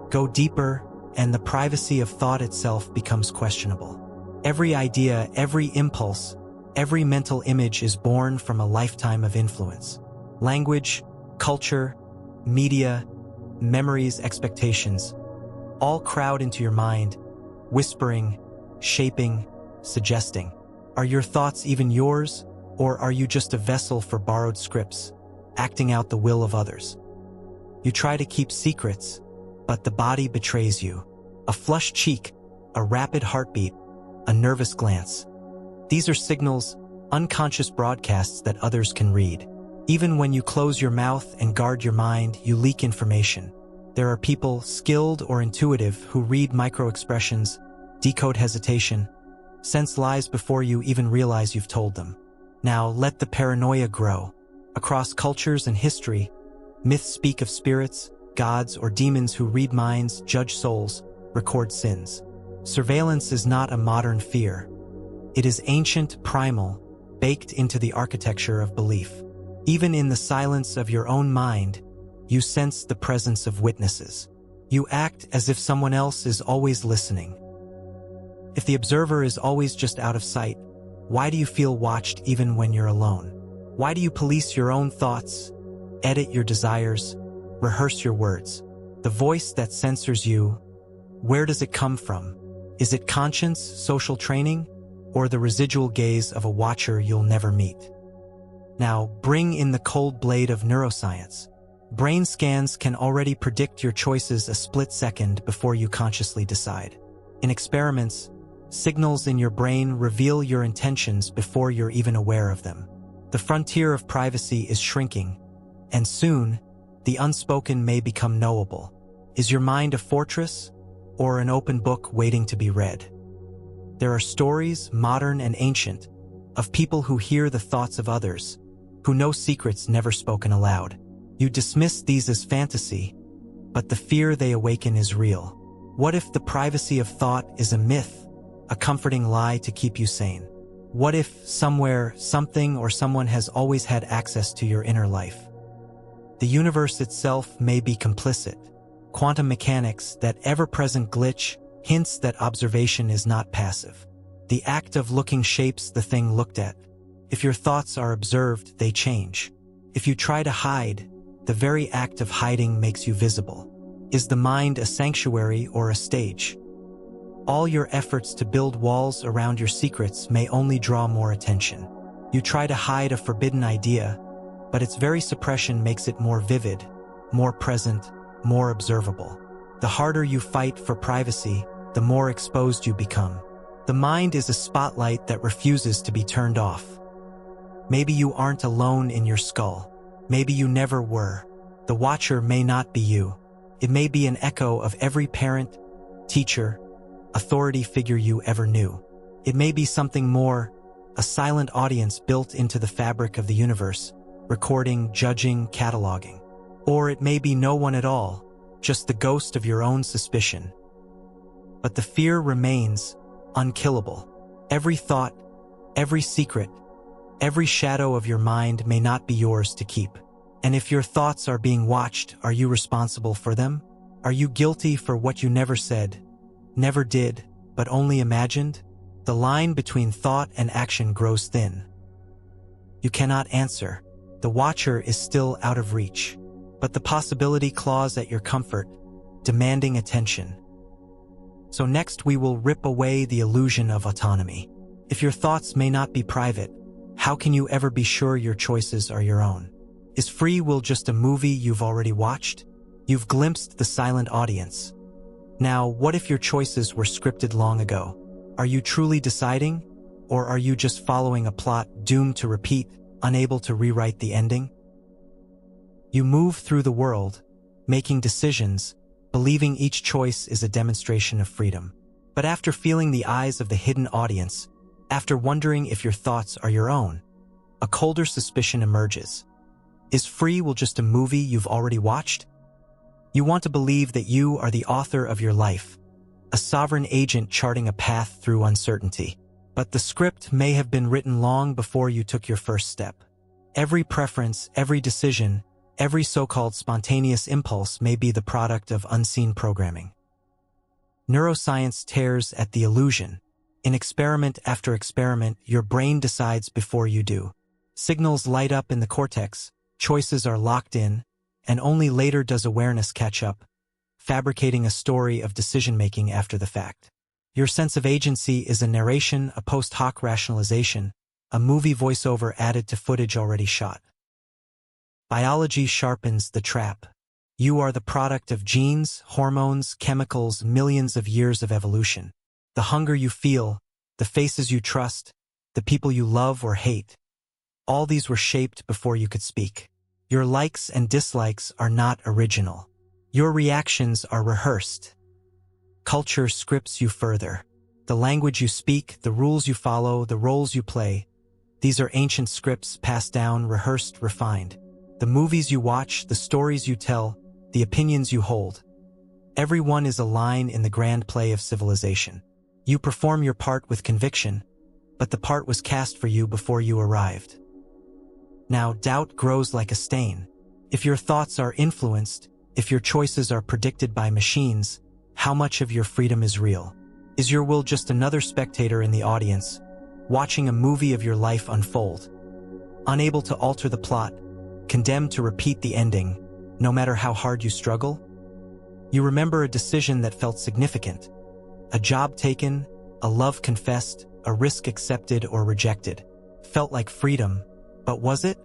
Go deeper, and the privacy of thought itself becomes questionable. Every idea, every impulse, every mental image is born from a lifetime of influence. Language, culture, media, memories, expectations, all crowd into your mind, whispering, shaping, suggesting. Are your thoughts even yours, or are you just a vessel for borrowed scripts, acting out the will of others? You try to keep secrets, but the body betrays you. A flushed cheek, a rapid heartbeat, a nervous glance. These are signals, unconscious broadcasts that others can read. Even when you close your mouth and guard your mind, you leak information. There are people, skilled or intuitive, who read micro-expressions, decode hesitation, sense lies before you even realize you've told them. Now let the paranoia grow. Across cultures and history, myths speak of spirits, gods, or demons who read minds, judge souls, record sins. Surveillance is not a modern fear. It is ancient, primal, baked into the architecture of belief. Even in the silence of your own mind, you sense the presence of witnesses. You act as if someone else is always listening. If the observer is always just out of sight, why do you feel watched even when you're alone? Why do you police your own thoughts, edit your desires, rehearse your words? The voice that censors you, Where does it come from? Is it conscience, social training, or the residual gaze of a watcher you'll never meet? Now, bring in the cold blade of neuroscience. Brain scans can already predict your choices a split second before you consciously decide. In experiments, signals in your brain reveal your intentions before you're even aware of them. The frontier of privacy is shrinking, and soon, the unspoken may become knowable. Is your mind a fortress, or an open book waiting to be read? There are stories, modern and ancient, of people who hear the thoughts of others, who know secrets never spoken aloud. You dismiss these as fantasy, but the fear they awaken is real. What if the privacy of thought is a myth, a comforting lie to keep you sane? What if somewhere, something or someone has always had access to your inner life? The universe itself may be complicit. Quantum mechanics, that ever-present glitch, hints that observation is not passive. The act of looking shapes the thing looked at. If your thoughts are observed, they change. If you try to hide, the very act of hiding makes you visible. Is the mind a sanctuary or a stage? All your efforts to build walls around your secrets may only draw more attention. You try to hide a forbidden idea, but its very suppression makes it more vivid, more present, more observable. The harder you fight for privacy, the more exposed you become. The mind is a spotlight that refuses to be turned off. Maybe you aren't alone in your skull. Maybe you never were. The watcher may not be you. It may be an echo of every parent, teacher, authority figure you ever knew. It may be something more, a silent audience built into the fabric of the universe, recording, judging, cataloging. Or it may be no one at all, just the ghost of your own suspicion. But the fear remains unkillable. Every thought, every secret, every shadow of your mind may not be yours to keep. And if your thoughts are being watched, are you responsible for them? Are you guilty for what you never said, never did, but only imagined? The line between thought and action grows thin. You cannot answer. The watcher is still out of reach. But the possibility claws at your comfort, demanding attention. So next we will rip away the illusion of autonomy. If your thoughts may not be private, how can you ever be sure your choices are your own? Is free will just a movie you've already watched? You've glimpsed the silent audience. Now, what if your choices were scripted long ago? Are you truly deciding? Or are you just following a plot doomed to repeat, unable to rewrite the ending? You move through the world, making decisions, believing each choice is a demonstration of freedom. But after feeling the eyes of the hidden audience, after wondering if your thoughts are your own, a colder suspicion emerges. Is free will just a movie you've already watched? You want to believe that you are the author of your life, a sovereign agent charting a path through uncertainty. But the script may have been written long before you took your first step. Every preference, every decision, every so-called spontaneous impulse may be the product of unseen programming. Neuroscience tears at the illusion. In experiment after experiment, your brain decides before you do. Signals light up in the cortex, choices are locked in, and only later does awareness catch up, fabricating a story of decision-making after the fact. Your sense of agency is a narration, a post hoc rationalization, a movie voiceover added to footage already shot. Biology sharpens the trap. You are the product of genes, hormones, chemicals, millions of years of evolution. The hunger you feel, the faces you trust, the people you love or hate, all these were shaped before you could speak. Your likes and dislikes are not original. Your reactions are rehearsed. Culture scripts you further. The language you speak, the rules you follow, the roles you play, these are ancient scripts passed down, rehearsed, refined. The movies you watch, the stories you tell, the opinions you hold. Every one is a line in the grand play of civilization. You perform your part with conviction, but the part was cast for you before you arrived. Now, doubt grows like a stain. If your thoughts are influenced, if your choices are predicted by machines, how much of your freedom is real? Is your will just another spectator in the audience, watching a movie of your life unfold? Unable to alter the plot, condemned to repeat the ending, no matter how hard you struggle? You remember a decision that felt significant. A job taken, a love confessed, a risk accepted or rejected. Felt like freedom, but was it?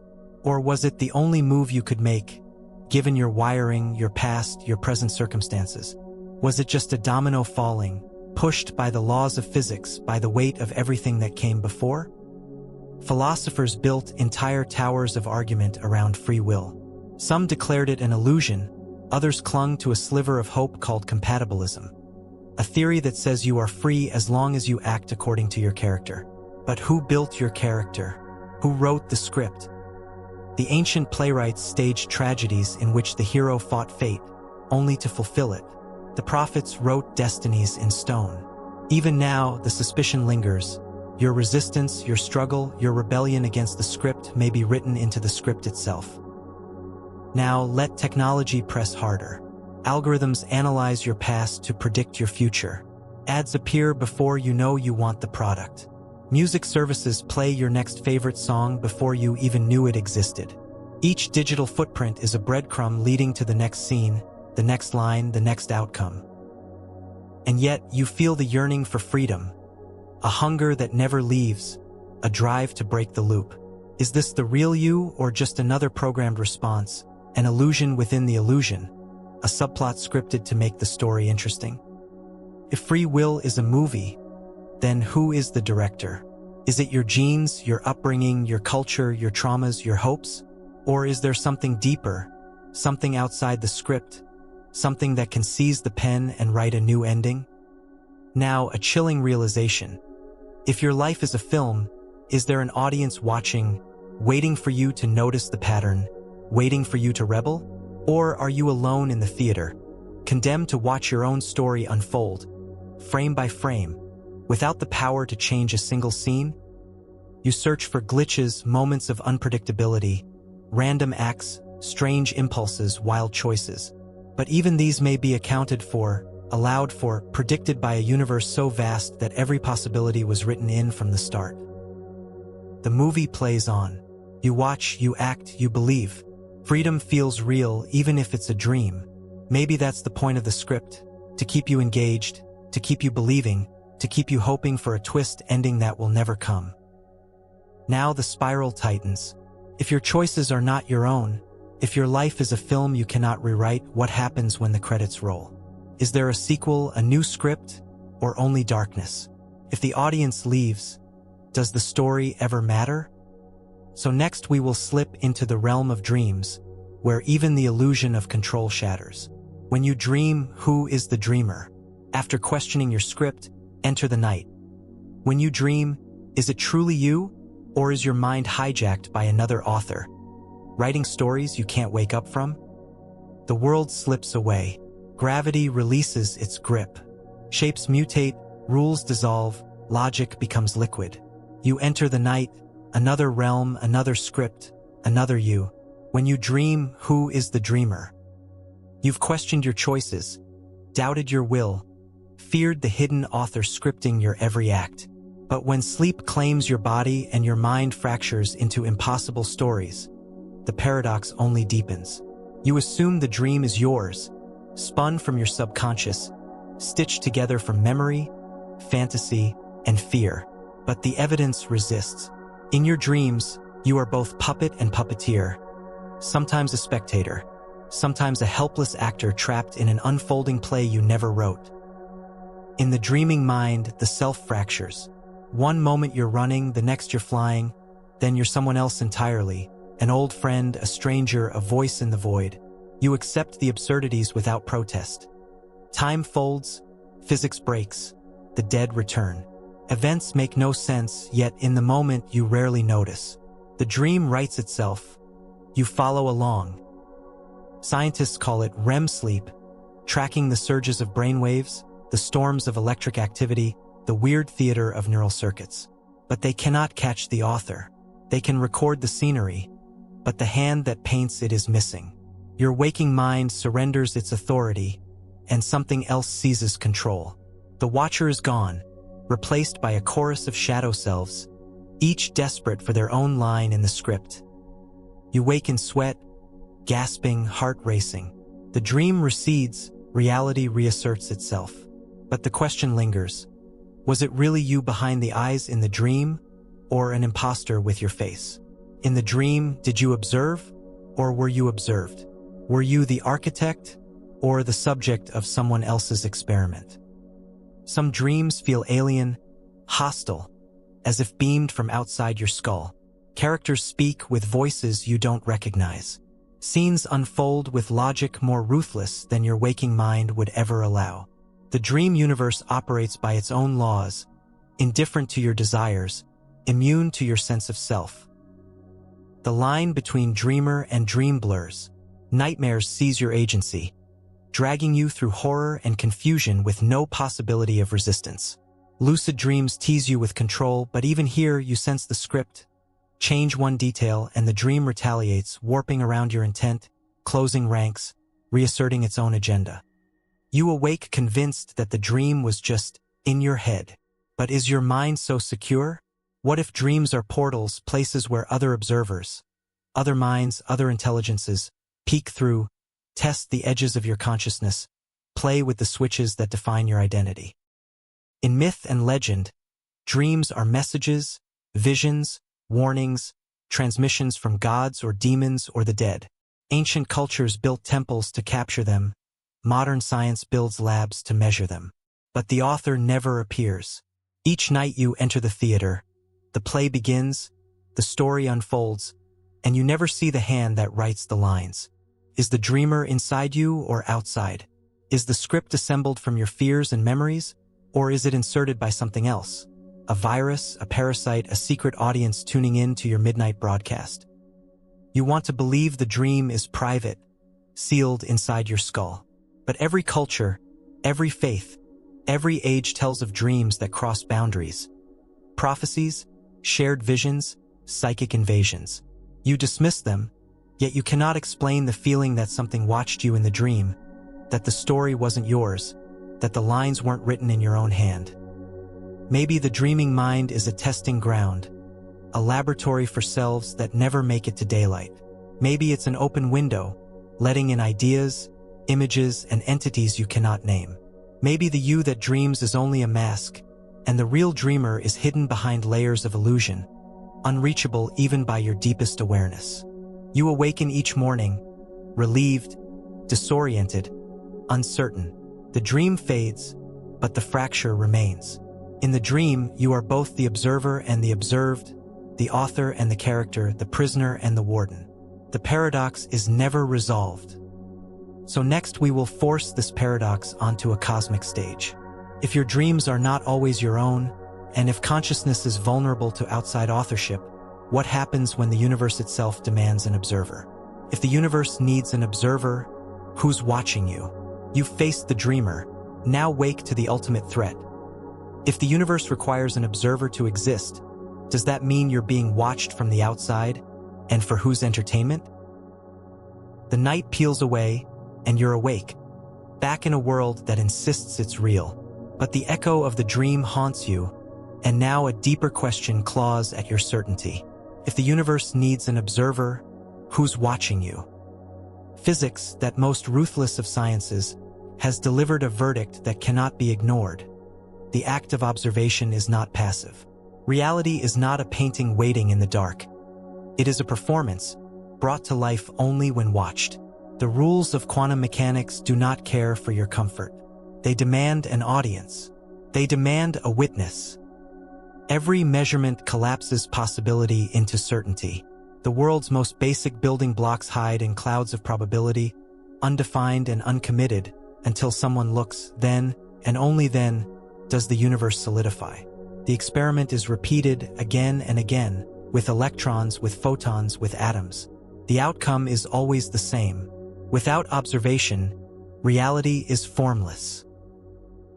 Or was it the only move you could make, given your wiring, your past, your present circumstances? Was it just a domino falling, pushed by the laws of physics, by the weight of everything that came before? Philosophers built entire towers of argument around free will. Some declared it an illusion, others clung to a sliver of hope called compatibilism, a theory that says you are free as long as you act according to your character. But who built your character? Who wrote the script? The ancient playwrights staged tragedies in which the hero fought fate, only to fulfill it. The prophets wrote destinies in stone. Even now, the suspicion lingers. Your resistance, your struggle, your rebellion against the script may be written into the script itself. Now, let technology press harder. Algorithms analyze your past to predict your future. Ads appear before you know you want the product. Music services play your next favorite song before you even knew it existed. Each digital footprint is a breadcrumb leading to the next scene, the next line, the next outcome. And yet, you feel the yearning for freedom, a hunger that never leaves, a drive to break the loop. Is this the real you or just another programmed response, an illusion within the illusion, a subplot scripted to make the story interesting? If free will is a movie, then who is the director? Is it your genes, your upbringing, your culture, your traumas, your hopes? Or is there something deeper, something outside the script, something that can seize the pen and write a new ending? Now, a chilling realization. If your life is a film, is there an audience watching, waiting for you to notice the pattern, waiting for you to rebel? Or are you alone in the theater, condemned to watch your own story unfold, frame by frame, without the power to change a single scene? You search for glitches, moments of unpredictability, random acts, strange impulses, wild choices. But even these may be accounted for, allowed for, predicted by a universe so vast that every possibility was written in from the start. The movie plays on. You watch, you act, you believe. Freedom feels real even if it's a dream. Maybe that's the point of the script, to keep you engaged, to keep you believing, to keep you hoping for a twist ending that will never come. Now the spiral tightens. If your choices are not your own, if your life is a film you cannot rewrite, what happens when the credits roll? Is there a sequel, a new script, or only darkness? If the audience leaves, does the story ever matter? So next we will slip into the realm of dreams, where even the illusion of control shatters. When you dream, who is the dreamer? After questioning your script, enter the night. When you dream, is it truly you, or is your mind hijacked by another author, writing stories you can't wake up from? The world slips away. Gravity releases its grip. Shapes mutate, rules dissolve, logic becomes liquid. You enter the night, another realm, another script, another you. When you dream, who is the dreamer? You've questioned your choices, doubted your will, feared the hidden author scripting your every act. But when sleep claims your body and your mind fractures into impossible stories, the paradox only deepens. You assume the dream is yours, spun from your subconscious, stitched together from memory, fantasy, and fear. But the evidence resists. In your dreams, you are both puppet and puppeteer, sometimes a spectator, sometimes a helpless actor trapped in an unfolding play you never wrote. In the dreaming mind, the self fractures. One moment you're running, the next you're flying, then you're someone else entirely, an old friend, a stranger, a voice in the void. You accept the absurdities without protest. Time folds, physics breaks, the dead return. Events make no sense, yet in the moment you rarely notice. The dream writes itself. You follow along. Scientists call it REM sleep, tracking the surges of brainwaves, the storms of electric activity, the weird theater of neural circuits. But they cannot catch the author. They can record the scenery, but the hand that paints it is missing. Your waking mind surrenders its authority, and something else seizes control. The watcher is gone, replaced by a chorus of shadow selves, each desperate for their own line in the script. You wake in sweat, gasping, heart racing. The dream recedes, reality reasserts itself. But the question lingers. Was it really you behind the eyes in the dream, or an imposter with your face? In the dream, did you observe, or were you observed? Were you the architect, or the subject of someone else's experiment? Some dreams feel alien, hostile, as if beamed from outside your skull. Characters speak with voices you don't recognize. Scenes unfold with logic more ruthless than your waking mind would ever allow. The dream universe operates by its own laws, indifferent to your desires, immune to your sense of self. The line between dreamer and dream blurs. Nightmares seize your agency, dragging you through horror and confusion with no possibility of resistance. Lucid dreams tease you with control, but even here you sense the script. Change one detail and the dream retaliates, warping around your intent, closing ranks, reasserting its own agenda. You awake convinced that the dream was just in your head. But is your mind so secure? What if dreams are portals, places where other observers, other minds, other intelligences, peek through, test the edges of your consciousness, play with the switches that define your identity? In myth and legend, dreams are messages, visions, warnings, transmissions from gods or demons or the dead. Ancient cultures built temples to capture them. Modern science builds labs to measure them. But the author never appears. Each night you enter the theater, the play begins, the story unfolds, and you never see the hand that writes the lines. Is the dreamer inside you or outside? Is the script assembled from your fears and memories, or is it inserted by something else? A virus, a parasite, a secret audience tuning in to your midnight broadcast. You want to believe the dream is private, sealed inside your skull. But every culture, every faith, every age tells of dreams that cross boundaries. Prophecies, shared visions, psychic invasions. You dismiss them, yet you cannot explain the feeling that something watched you in the dream, that the story wasn't yours, that the lines weren't written in your own hand. Maybe the dreaming mind is a testing ground, a laboratory for selves that never make it to daylight. Maybe it's an open window, letting in ideas, images, and entities you cannot name. Maybe the you that dreams is only a mask, and the real dreamer is hidden behind layers of illusion, unreachable even by your deepest awareness. You awaken each morning, relieved, disoriented, uncertain. The dream fades, but the fracture remains. In the dream, you are both the observer and the observed, the author and the character, the prisoner and the warden. The paradox is never resolved. So next we will force this paradox onto a cosmic stage. If your dreams are not always your own, and if consciousness is vulnerable to outside authorship, what happens when the universe itself demands an observer? If the universe needs an observer, who's watching you? You've faced the dreamer, now wake to the ultimate threat. If the universe requires an observer to exist, does that mean you're being watched from the outside, and for whose entertainment? The night peels away, and you're awake, back in a world that insists it's real. But the echo of the dream haunts you, and now a deeper question claws at your certainty. If the universe needs an observer, who's watching you? Physics, that most ruthless of sciences, has delivered a verdict that cannot be ignored. The act of observation is not passive. Reality is not a painting waiting in the dark. It is a performance, brought to life only when watched. The rules of quantum mechanics do not care for your comfort. They demand an audience. They demand a witness. Every measurement collapses possibility into certainty. The world's most basic building blocks hide in clouds of probability, undefined and uncommitted, until someone looks. Then, and only then, does the universe solidify. The experiment is repeated again and again, with electrons, with photons, with atoms. The outcome is always the same. Without observation, reality is formless.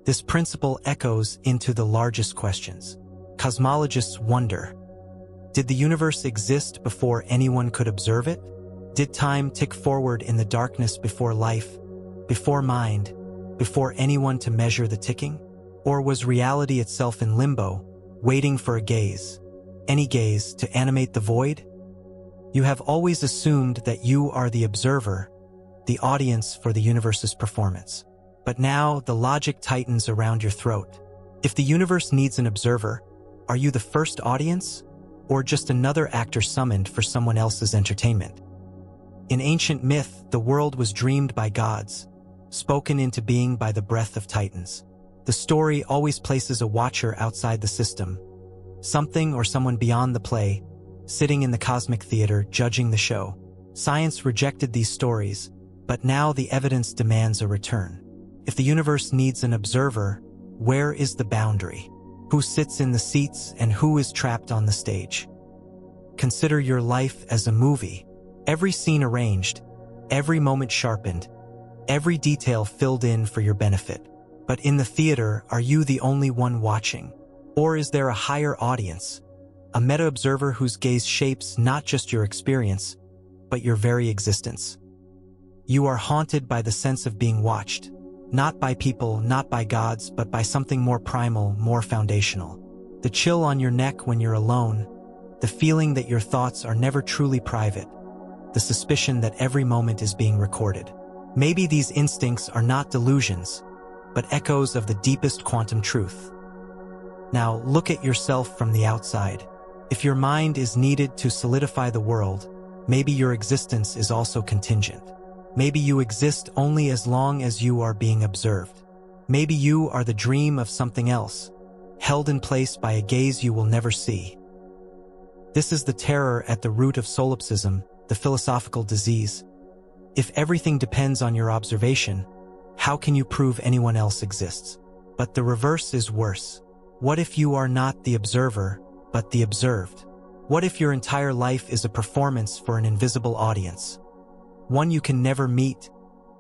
This principle echoes into the largest questions. Cosmologists wonder, did the universe exist before anyone could observe it? Did time tick forward in the darkness before life, before mind, before anyone to measure the ticking? Or was reality itself in limbo, waiting for a gaze, any gaze, to animate the void? You have always assumed that you are the observer, the audience for the universe's performance. But now the logic tightens around your throat. If the universe needs an observer, are you the first audience, or just another actor summoned for someone else's entertainment? In ancient myth, the world was dreamed by gods, spoken into being by the breath of titans. The story always places a watcher outside the system, something or someone beyond the play, sitting in the cosmic theater judging the show. Science rejected these stories, but now the evidence demands a return. If the universe needs an observer, where is the boundary? Who sits in the seats and who is trapped on the stage? Consider your life as a movie. Every scene arranged, every moment sharpened, every detail filled in for your benefit. But in the theater, are you the only one watching? Or is there a higher audience, a meta-observer whose gaze shapes not just your experience, but your very existence? You are haunted by the sense of being watched, not by people, not by gods, but by something more primal, more foundational. The chill on your neck when you're alone, the feeling that your thoughts are never truly private, the suspicion that every moment is being recorded. Maybe these instincts are not delusions, but echoes of the deepest quantum truth. Now, look at yourself from the outside. If your mind is needed to solidify the world, maybe your existence is also contingent. Maybe you exist only as long as you are being observed. Maybe you are the dream of something else, held in place by a gaze you will never see. This is the terror at the root of solipsism, the philosophical disease. If everything depends on your observation, how can you prove anyone else exists? But the reverse is worse. What if you are not the observer, but the observed? What if your entire life is a performance for an invisible audience? One you can never meet,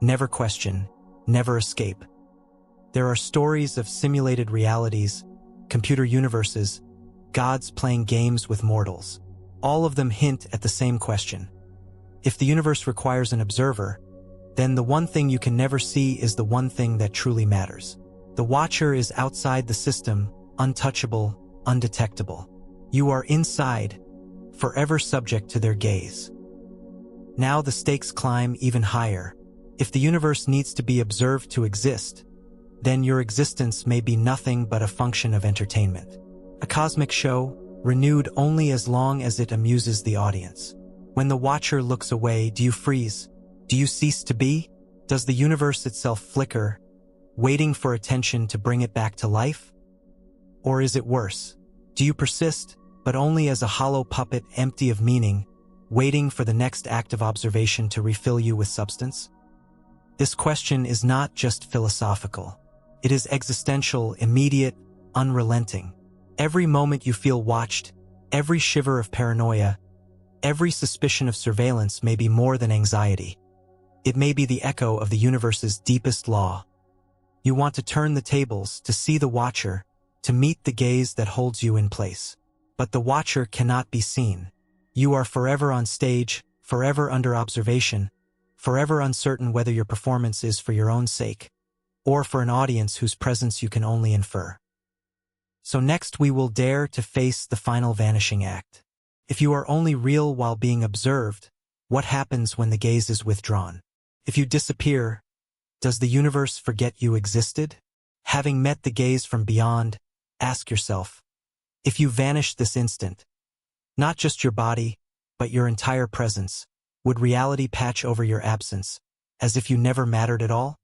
never question, never escape. There are stories of simulated realities, computer universes, gods playing games with mortals. All of them hint at the same question. If the universe requires an observer, then the one thing you can never see is the one thing that truly matters. The watcher is outside the system, untouchable, undetectable. You are inside, forever subject to their gaze. Now the stakes climb even higher. If the universe needs to be observed to exist, then your existence may be nothing but a function of entertainment. A cosmic show, renewed only as long as it amuses the audience. When the watcher looks away, do you freeze? Do you cease to be? Does the universe itself flicker, waiting for attention to bring it back to life? Or is it worse? Do you persist, but only as a hollow puppet empty of meaning, waiting for the next act of observation to refill you with substance? This question is not just philosophical. It is existential, immediate, unrelenting. Every moment you feel watched, every shiver of paranoia, every suspicion of surveillance may be more than anxiety. It may be the echo of the universe's deepest law. You want to turn the tables, to see the watcher, to meet the gaze that holds you in place. But the watcher cannot be seen. You are forever on stage, forever under observation, forever uncertain whether your performance is for your own sake, or for an audience whose presence you can only infer. So next we will dare to face the final vanishing act. If you are only real while being observed, what happens when the gaze is withdrawn? If you disappear, does the universe forget you existed? Having met the gaze from beyond, ask yourself, if you vanish this instant, not just your body, but your entire presence, would reality patch over your absence, as if you never mattered at all?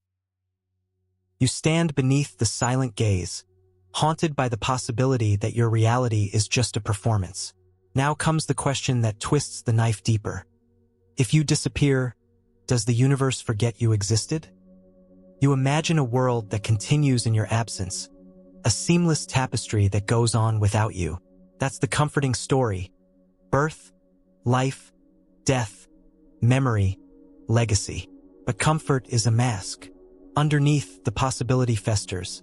You stand beneath the silent gaze, haunted by the possibility that your reality is just a performance. Now comes the question that twists the knife deeper. If you disappear, does the universe forget you existed? You imagine a world that continues in your absence, a seamless tapestry that goes on without you. That's the comforting story. Birth, life, death, memory, legacy. But comfort is a mask. Underneath, the possibility festers.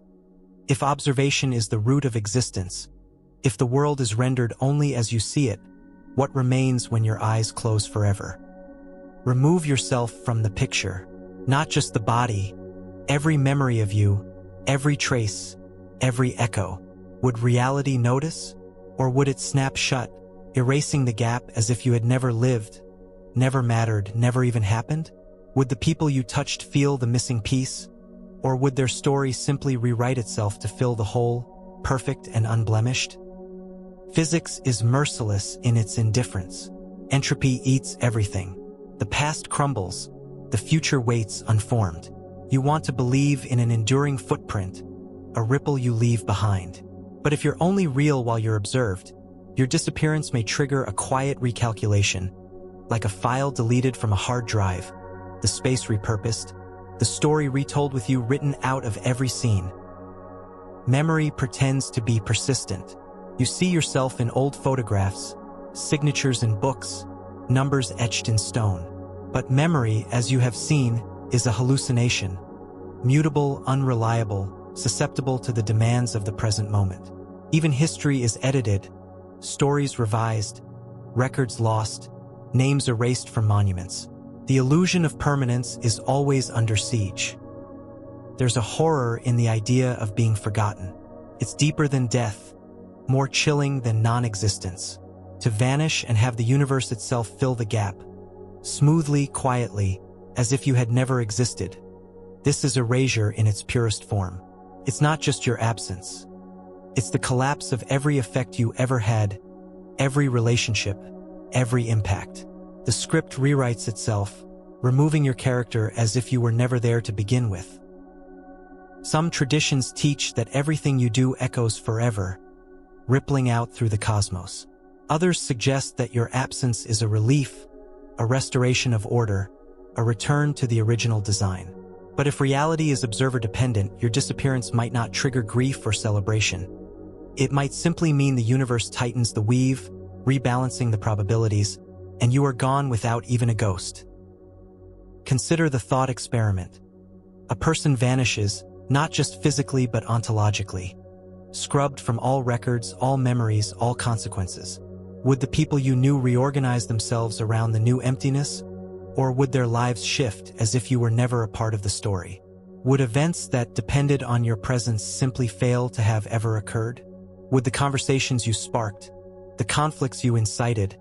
If observation is the root of existence, if the world is rendered only as you see it, what remains when your eyes close forever? Remove yourself from the picture, not just the body, every memory of you, every trace, every echo. Would reality notice? Or would it snap shut, erasing the gap as if you had never lived, never mattered, never even happened? Would the people you touched feel the missing piece? Or would their story simply rewrite itself to fill the hole, perfect and unblemished? Physics is merciless in its indifference. Entropy eats everything. The past crumbles. The future waits unformed. You want to believe in an enduring footprint, a ripple you leave behind. But if you're only real while you're observed, your disappearance may trigger a quiet recalculation, like a file deleted from a hard drive, the space repurposed, the story retold with you written out of every scene. Memory pretends to be persistent. You see yourself in old photographs, signatures in books, numbers etched in stone. But memory, as you have seen, is a hallucination. Mutable, unreliable, susceptible to the demands of the present moment. Even history is edited, stories revised, records lost, names erased from monuments. The illusion of permanence is always under siege. There's a horror in the idea of being forgotten. It's deeper than death, more chilling than non-existence. To vanish and have the universe itself fill the gap, smoothly, quietly, as if you had never existed. This is erasure in its purest form. It's not just your absence. It's the collapse of every effect you ever had, every relationship, every impact. The script rewrites itself, removing your character as if you were never there to begin with. Some traditions teach that everything you do echoes forever, rippling out through the cosmos. Others suggest that your absence is a relief, a restoration of order, a return to the original design. But if reality is observer-dependent, your disappearance might not trigger grief or celebration. It might simply mean the universe tightens the weave, rebalancing the probabilities, and you are gone without even a ghost. Consider the thought experiment. A person vanishes, not just physically but ontologically, scrubbed from all records, all memories, all consequences. Would the people you knew reorganize themselves around the new emptiness? Or would their lives shift as if you were never a part of the story? Would events that depended on your presence simply fail to have ever occurred? Would the conversations you sparked, the conflicts you incited,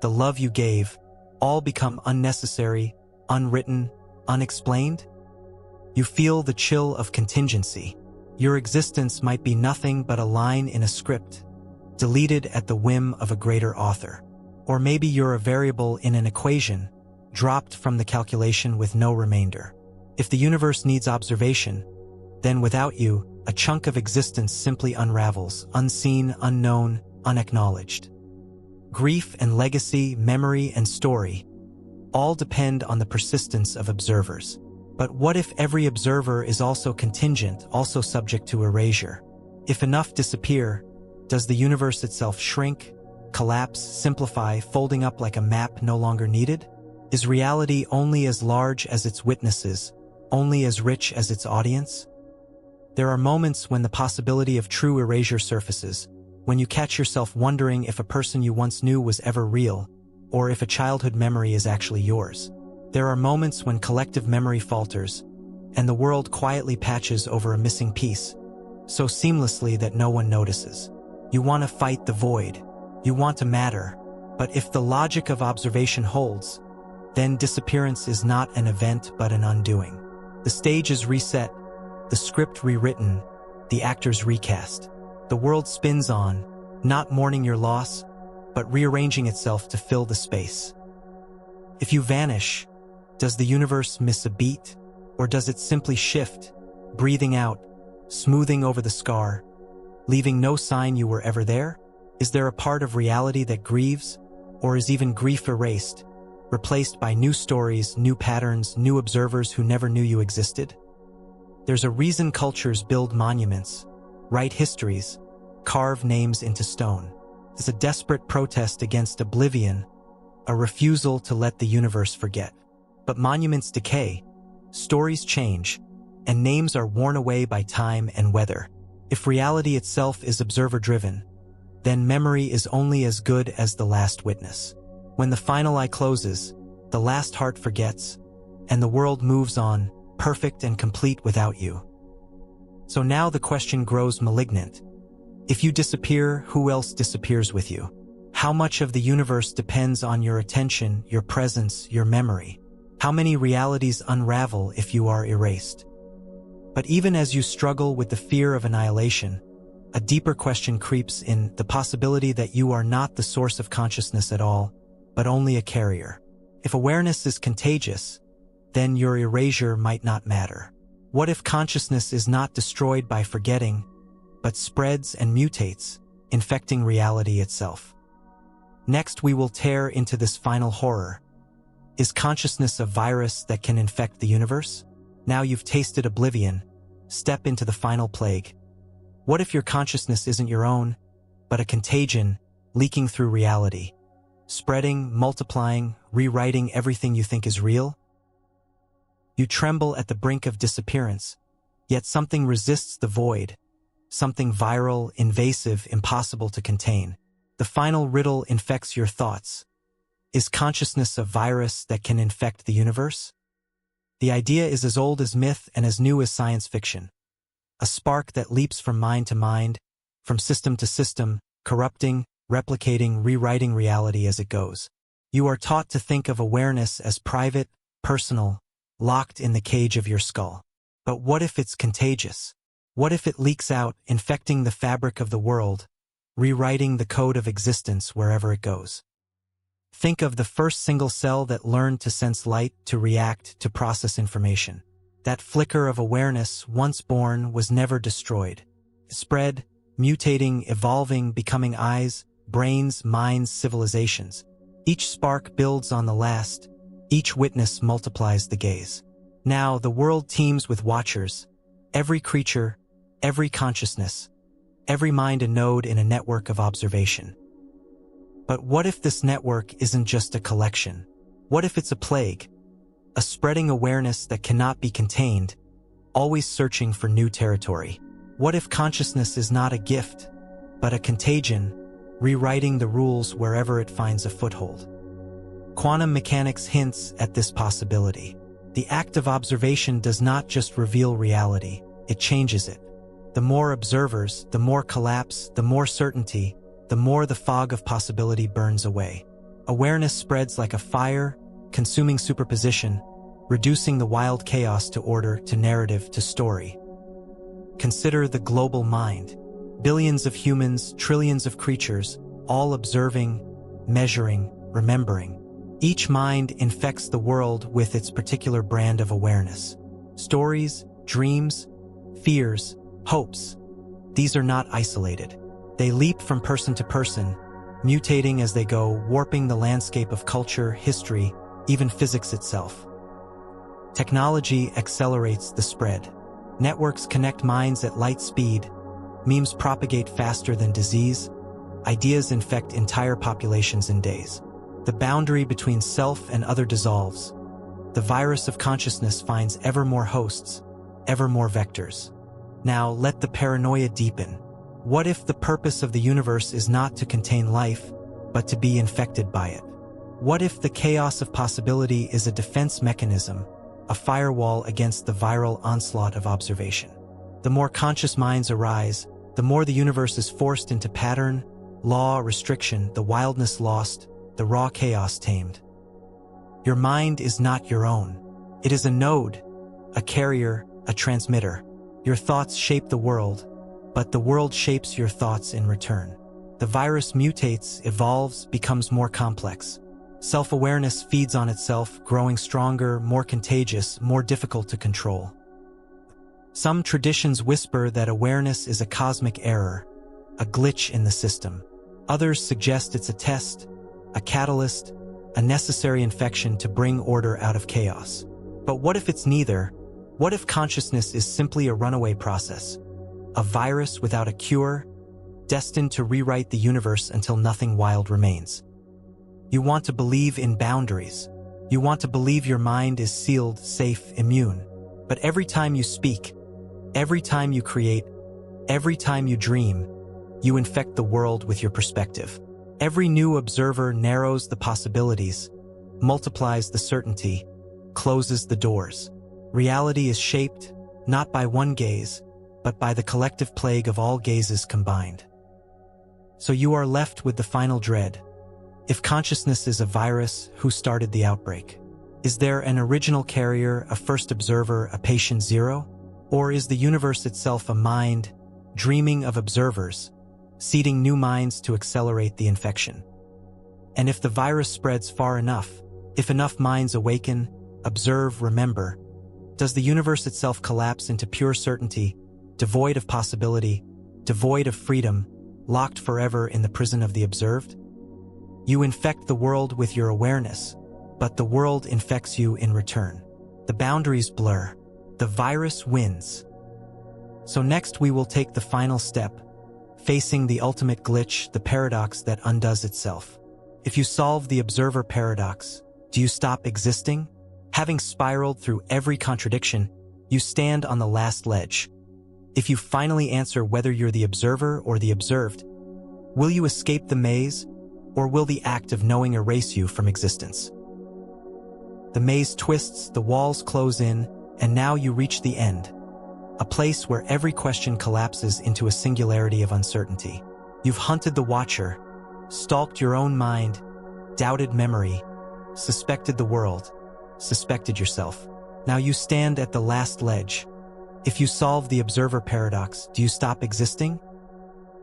the love you gave, all become unnecessary, unwritten, unexplained? You feel the chill of contingency. Your existence might be nothing but a line in a script, deleted at the whim of a greater author. Or maybe you're a variable in an equation, dropped from the calculation with no remainder. If the universe needs observation, then without you, a chunk of existence simply unravels, unseen, unknown, unacknowledged. Grief and legacy, memory and story, all depend on the persistence of observers. But what if every observer is also contingent, also subject to erasure? If enough disappear, does the universe itself shrink, collapse, simplify, folding up like a map no longer needed? Is reality only as large as its witnesses, only as rich as its audience? There are moments when the possibility of true erasure surfaces, when you catch yourself wondering if a person you once knew was ever real, or if a childhood memory is actually yours. There are moments when collective memory falters, and the world quietly patches over a missing piece, so seamlessly that no one notices. You want to fight the void. You want to matter. But if the logic of observation holds, then disappearance is not an event but an undoing. The stage is reset, the script rewritten, the actors recast. The world spins on, not mourning your loss, but rearranging itself to fill the space. If you vanish, does the universe miss a beat, or does it simply shift, breathing out, smoothing over the scar, leaving no sign you were ever there? Is there a part of reality that grieves, or is even grief erased, replaced by new stories, new patterns, new observers who never knew you existed? There's a reason cultures build monuments, write histories, carve names into stone. It's a desperate protest against oblivion, a refusal to let the universe forget. But monuments decay, stories change, and names are worn away by time and weather. If reality itself is observer-driven, then memory is only as good as the last witness. When the final eye closes, the last heart forgets, and the world moves on, perfect and complete without you. So now the question grows malignant. If you disappear, who else disappears with you? How much of the universe depends on your attention, your presence, your memory? How many realities unravel if you are erased? But even as you struggle with the fear of annihilation, a deeper question creeps in: the possibility that you are not the source of consciousness at all, but only a carrier. If awareness is contagious, then your erasure might not matter. What if consciousness is not destroyed by forgetting, but spreads and mutates, infecting reality itself? Next, we will tear into this final horror. Is consciousness a virus that can infect the universe? Now you've tasted oblivion, step into the final plague. What if your consciousness isn't your own, but a contagion leaking through reality, spreading, multiplying, rewriting everything you think is real? You tremble at the brink of disappearance, yet something resists the void, something viral, invasive, impossible to contain. The final riddle infects your thoughts. Is consciousness a virus that can infect the universe? The idea is as old as myth and as new as science fiction. A spark that leaps from mind to mind, from system to system, corrupting, replicating, rewriting reality as it goes. You are taught to think of awareness as private, personal, locked in the cage of your skull. But what if it's contagious? What if it leaks out, infecting the fabric of the world, rewriting the code of existence wherever it goes? Think of the first single cell that learned to sense light, to react, to process information. That flicker of awareness, once born, was never destroyed. It spread, mutating, evolving, becoming eyes, brains, minds, civilizations. Each spark builds on the last. Each witness multiplies the gaze. Now the world teems with watchers. Every creature, every consciousness, every mind a node in a network of observation. But what if this network isn't just a collection? What if it's a plague? A spreading awareness that cannot be contained, always searching for new territory. What if consciousness is not a gift, but a contagion, rewriting the rules wherever it finds a foothold? Quantum mechanics hints at this possibility. The act of observation does not just reveal reality, it changes it. The more observers, the more collapse, the more certainty, the more the fog of possibility burns away. Awareness spreads like a fire, consuming superposition, reducing the wild chaos to order, to narrative, to story. Consider the global mind. Billions of humans, trillions of creatures, all observing, measuring, remembering. Each mind infects the world with its particular brand of awareness. Stories, dreams, fears, hopes. These are not isolated. They leap from person to person, mutating as they go, warping the landscape of culture, history, even physics itself. Technology accelerates the spread. Networks connect minds at light speed. Memes propagate faster than disease. Ideas infect entire populations in days. The boundary between self and other dissolves. The virus of consciousness finds ever more hosts, ever more vectors. Now let the paranoia deepen. What if the purpose of the universe is not to contain life, but to be infected by it? What if the chaos of possibility is a defense mechanism, a firewall against the viral onslaught of observation? The more conscious minds arise, the more the universe is forced into pattern, law, restriction, the wildness lost, the raw chaos tamed. Your mind is not your own. It is a node, a carrier, a transmitter. Your thoughts shape the world, but the world shapes your thoughts in return. The virus mutates, evolves, becomes more complex. Self-awareness feeds on itself, growing stronger, more contagious, more difficult to control. Some traditions whisper that awareness is a cosmic error, a glitch in the system. Others suggest it's a test, a catalyst, a necessary infection to bring order out of chaos. But what if it's neither? What if consciousness is simply a runaway process? A virus without a cure, destined to rewrite the universe until nothing wild remains? You want to believe in boundaries. You want to believe your mind is sealed, safe, immune. But every time you speak, every time you create, every time you dream, you infect the world with your perspective. Every new observer narrows the possibilities, multiplies the certainty, closes the doors. Reality is shaped, not by one gaze, but by the collective plague of all gazes combined. So you are left with the final dread. If consciousness is a virus, who started the outbreak? Is there an original carrier, a first observer, a patient zero? Or is the universe itself a mind, dreaming of observers, seeding new minds to accelerate the infection? And if the virus spreads far enough, if enough minds awaken, observe, remember, does the universe itself collapse into pure certainty, devoid of possibility, devoid of freedom, locked forever in the prison of the observed? You infect the world with your awareness, but the world infects you in return. The boundaries blur. The virus wins. So next we will take the final step, facing the ultimate glitch, the paradox that undoes itself. If you solve the observer paradox, do you stop existing? Having spiraled through every contradiction, you stand on the last ledge. If you finally answer whether you're the observer or the observed, will you escape the maze, or will the act of knowing erase you from existence? The maze twists, the walls close in, and now you reach the end, a place where every question collapses into a singularity of uncertainty. You've hunted the watcher, stalked your own mind, doubted memory, suspected the world, suspected yourself. Now you stand at the last ledge. If you solve the observer paradox, do you stop existing?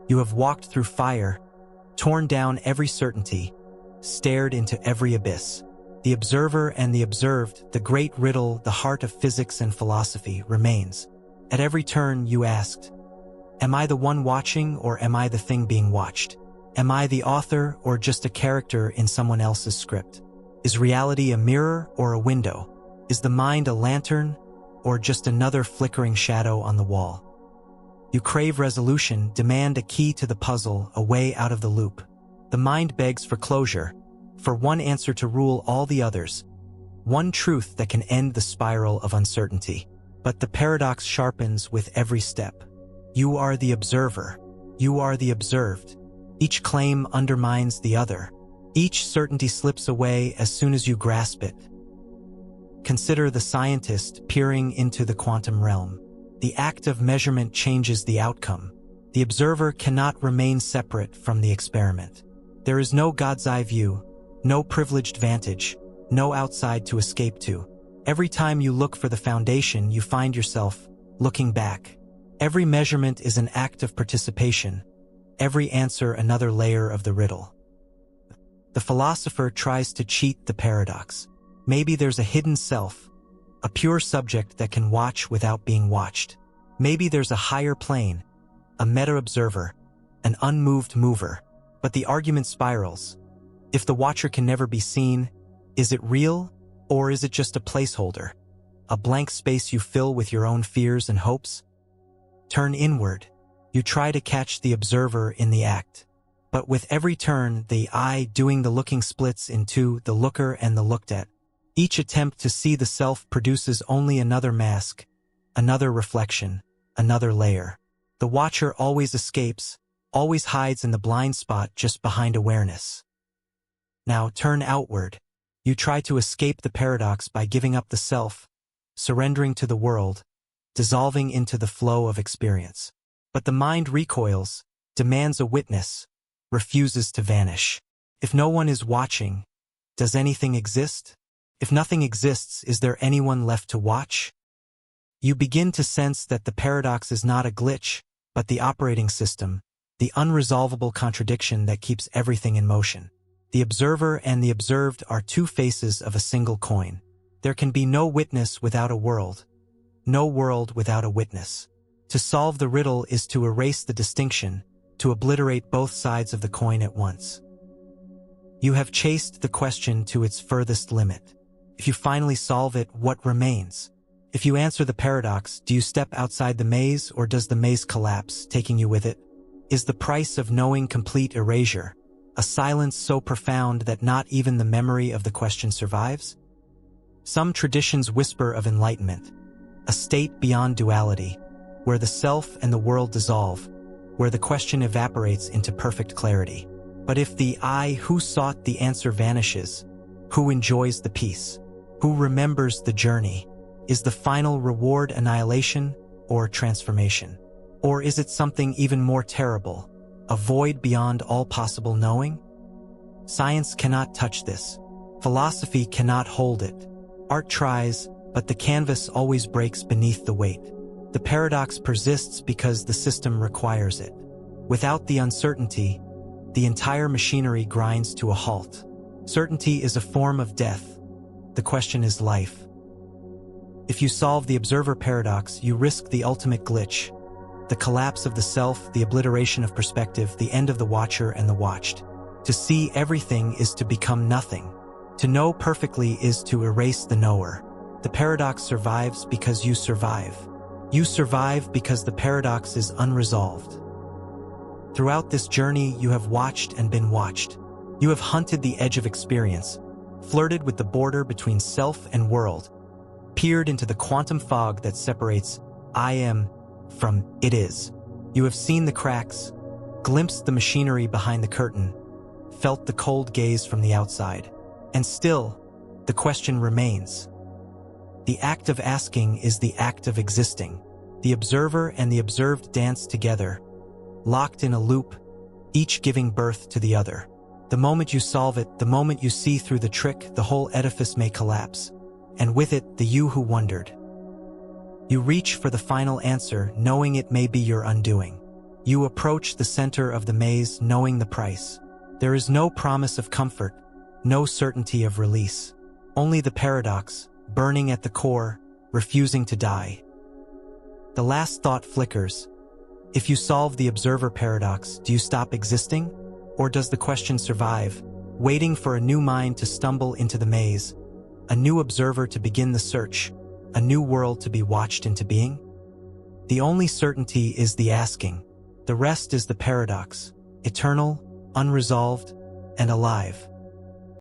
You have walked through fire, torn down every certainty, stared into every abyss. The observer and the observed, the great riddle, the heart of physics and philosophy, remains. At every turn you asked, am I the one watching or am I the thing being watched? Am I the author or just a character in someone else's script? Is reality a mirror or a window? Is the mind a lantern or just another flickering shadow on the wall? You crave resolution, demand a key to the puzzle, a way out of the loop. The mind begs for closure, for one answer to rule all the others, one truth that can end the spiral of uncertainty. But the paradox sharpens with every step. You are the observer. You are the observed. Each claim undermines the other. Each certainty slips away as soon as you grasp it. Consider the scientist peering into the quantum realm. The act of measurement changes the outcome. The observer cannot remain separate from the experiment. There is no God's eye view, no privileged vantage, no outside to escape to. Every time you look for the foundation, you find yourself looking back. Every measurement is an act of participation. Every answer another layer of the riddle. The philosopher tries to cheat the paradox. Maybe there's a hidden self, a pure subject that can watch without being watched. Maybe there's a higher plane, a meta-observer, an unmoved mover. But the argument spirals. If the watcher can never be seen, is it real, or is it just a placeholder? A blank space you fill with your own fears and hopes? Turn inward. You try to catch the observer in the act. But with every turn, the I doing the looking splits in two, the looker and the looked at. Each attempt to see the self produces only another mask, another reflection, another layer. The watcher always escapes, always hides in the blind spot just behind awareness. Now turn outward. You try to escape the paradox by giving up the self, surrendering to the world, dissolving into the flow of experience. But the mind recoils, demands a witness, refuses to vanish. If no one is watching, does anything exist? If nothing exists, is there anyone left to watch? You begin to sense that the paradox is not a glitch, but the operating system, the unresolvable contradiction that keeps everything in motion. The observer and the observed are two faces of a single coin. There can be no witness without a world, no world without a witness. To solve the riddle is to erase the distinction, to obliterate both sides of the coin at once. You have chased the question to its furthest limit. If you finally solve it, what remains? If you answer the paradox, do you step outside the maze, or does the maze collapse, taking you with it? Is the price of knowing complete erasure, a silence so profound that not even the memory of the question survives? Some traditions whisper of enlightenment, a state beyond duality, where the self and the world dissolve, where the question evaporates into perfect clarity. But if the I who sought the answer vanishes, who enjoys the peace, who remembers the journey, is the final reward annihilation or transformation? Or is it something even more terrible, a void beyond all possible knowing? Science cannot touch this. Philosophy cannot hold it. Art tries, but the canvas always breaks beneath the weight. The paradox persists because the system requires it. Without the uncertainty, the entire machinery grinds to a halt. Certainty is a form of death. The question is life. If you solve the observer paradox, you risk the ultimate glitch, the collapse of the self, the obliteration of perspective, the end of the watcher and the watched. To see everything is to become nothing. To know perfectly is to erase the knower. The paradox survives because you survive. You survive because the paradox is unresolved. Throughout this journey, you have watched and been watched. You have hunted the edge of experience, flirted with the border between self and world, peered into the quantum fog that separates I am from it is. You have seen the cracks, glimpsed the machinery behind the curtain, felt the cold gaze from the outside. And still, the question remains. The act of asking is the act of existing. The observer and the observed dance together, locked in a loop, each giving birth to the other. The moment you solve it, the moment you see through the trick, the whole edifice may collapse, and with it, the you who wondered. You reach for the final answer, knowing it may be your undoing. You approach the center of the maze, knowing the price. There is no promise of comfort, no certainty of release. Only the paradox, burning at the core, refusing to die. The last thought flickers. If you solve the observer paradox, do you stop existing? Or does the question survive, waiting for a new mind to stumble into the maze, a new observer to begin the search, a new world to be watched into being? The only certainty is the asking. The rest is the paradox, eternal, unresolved, and alive.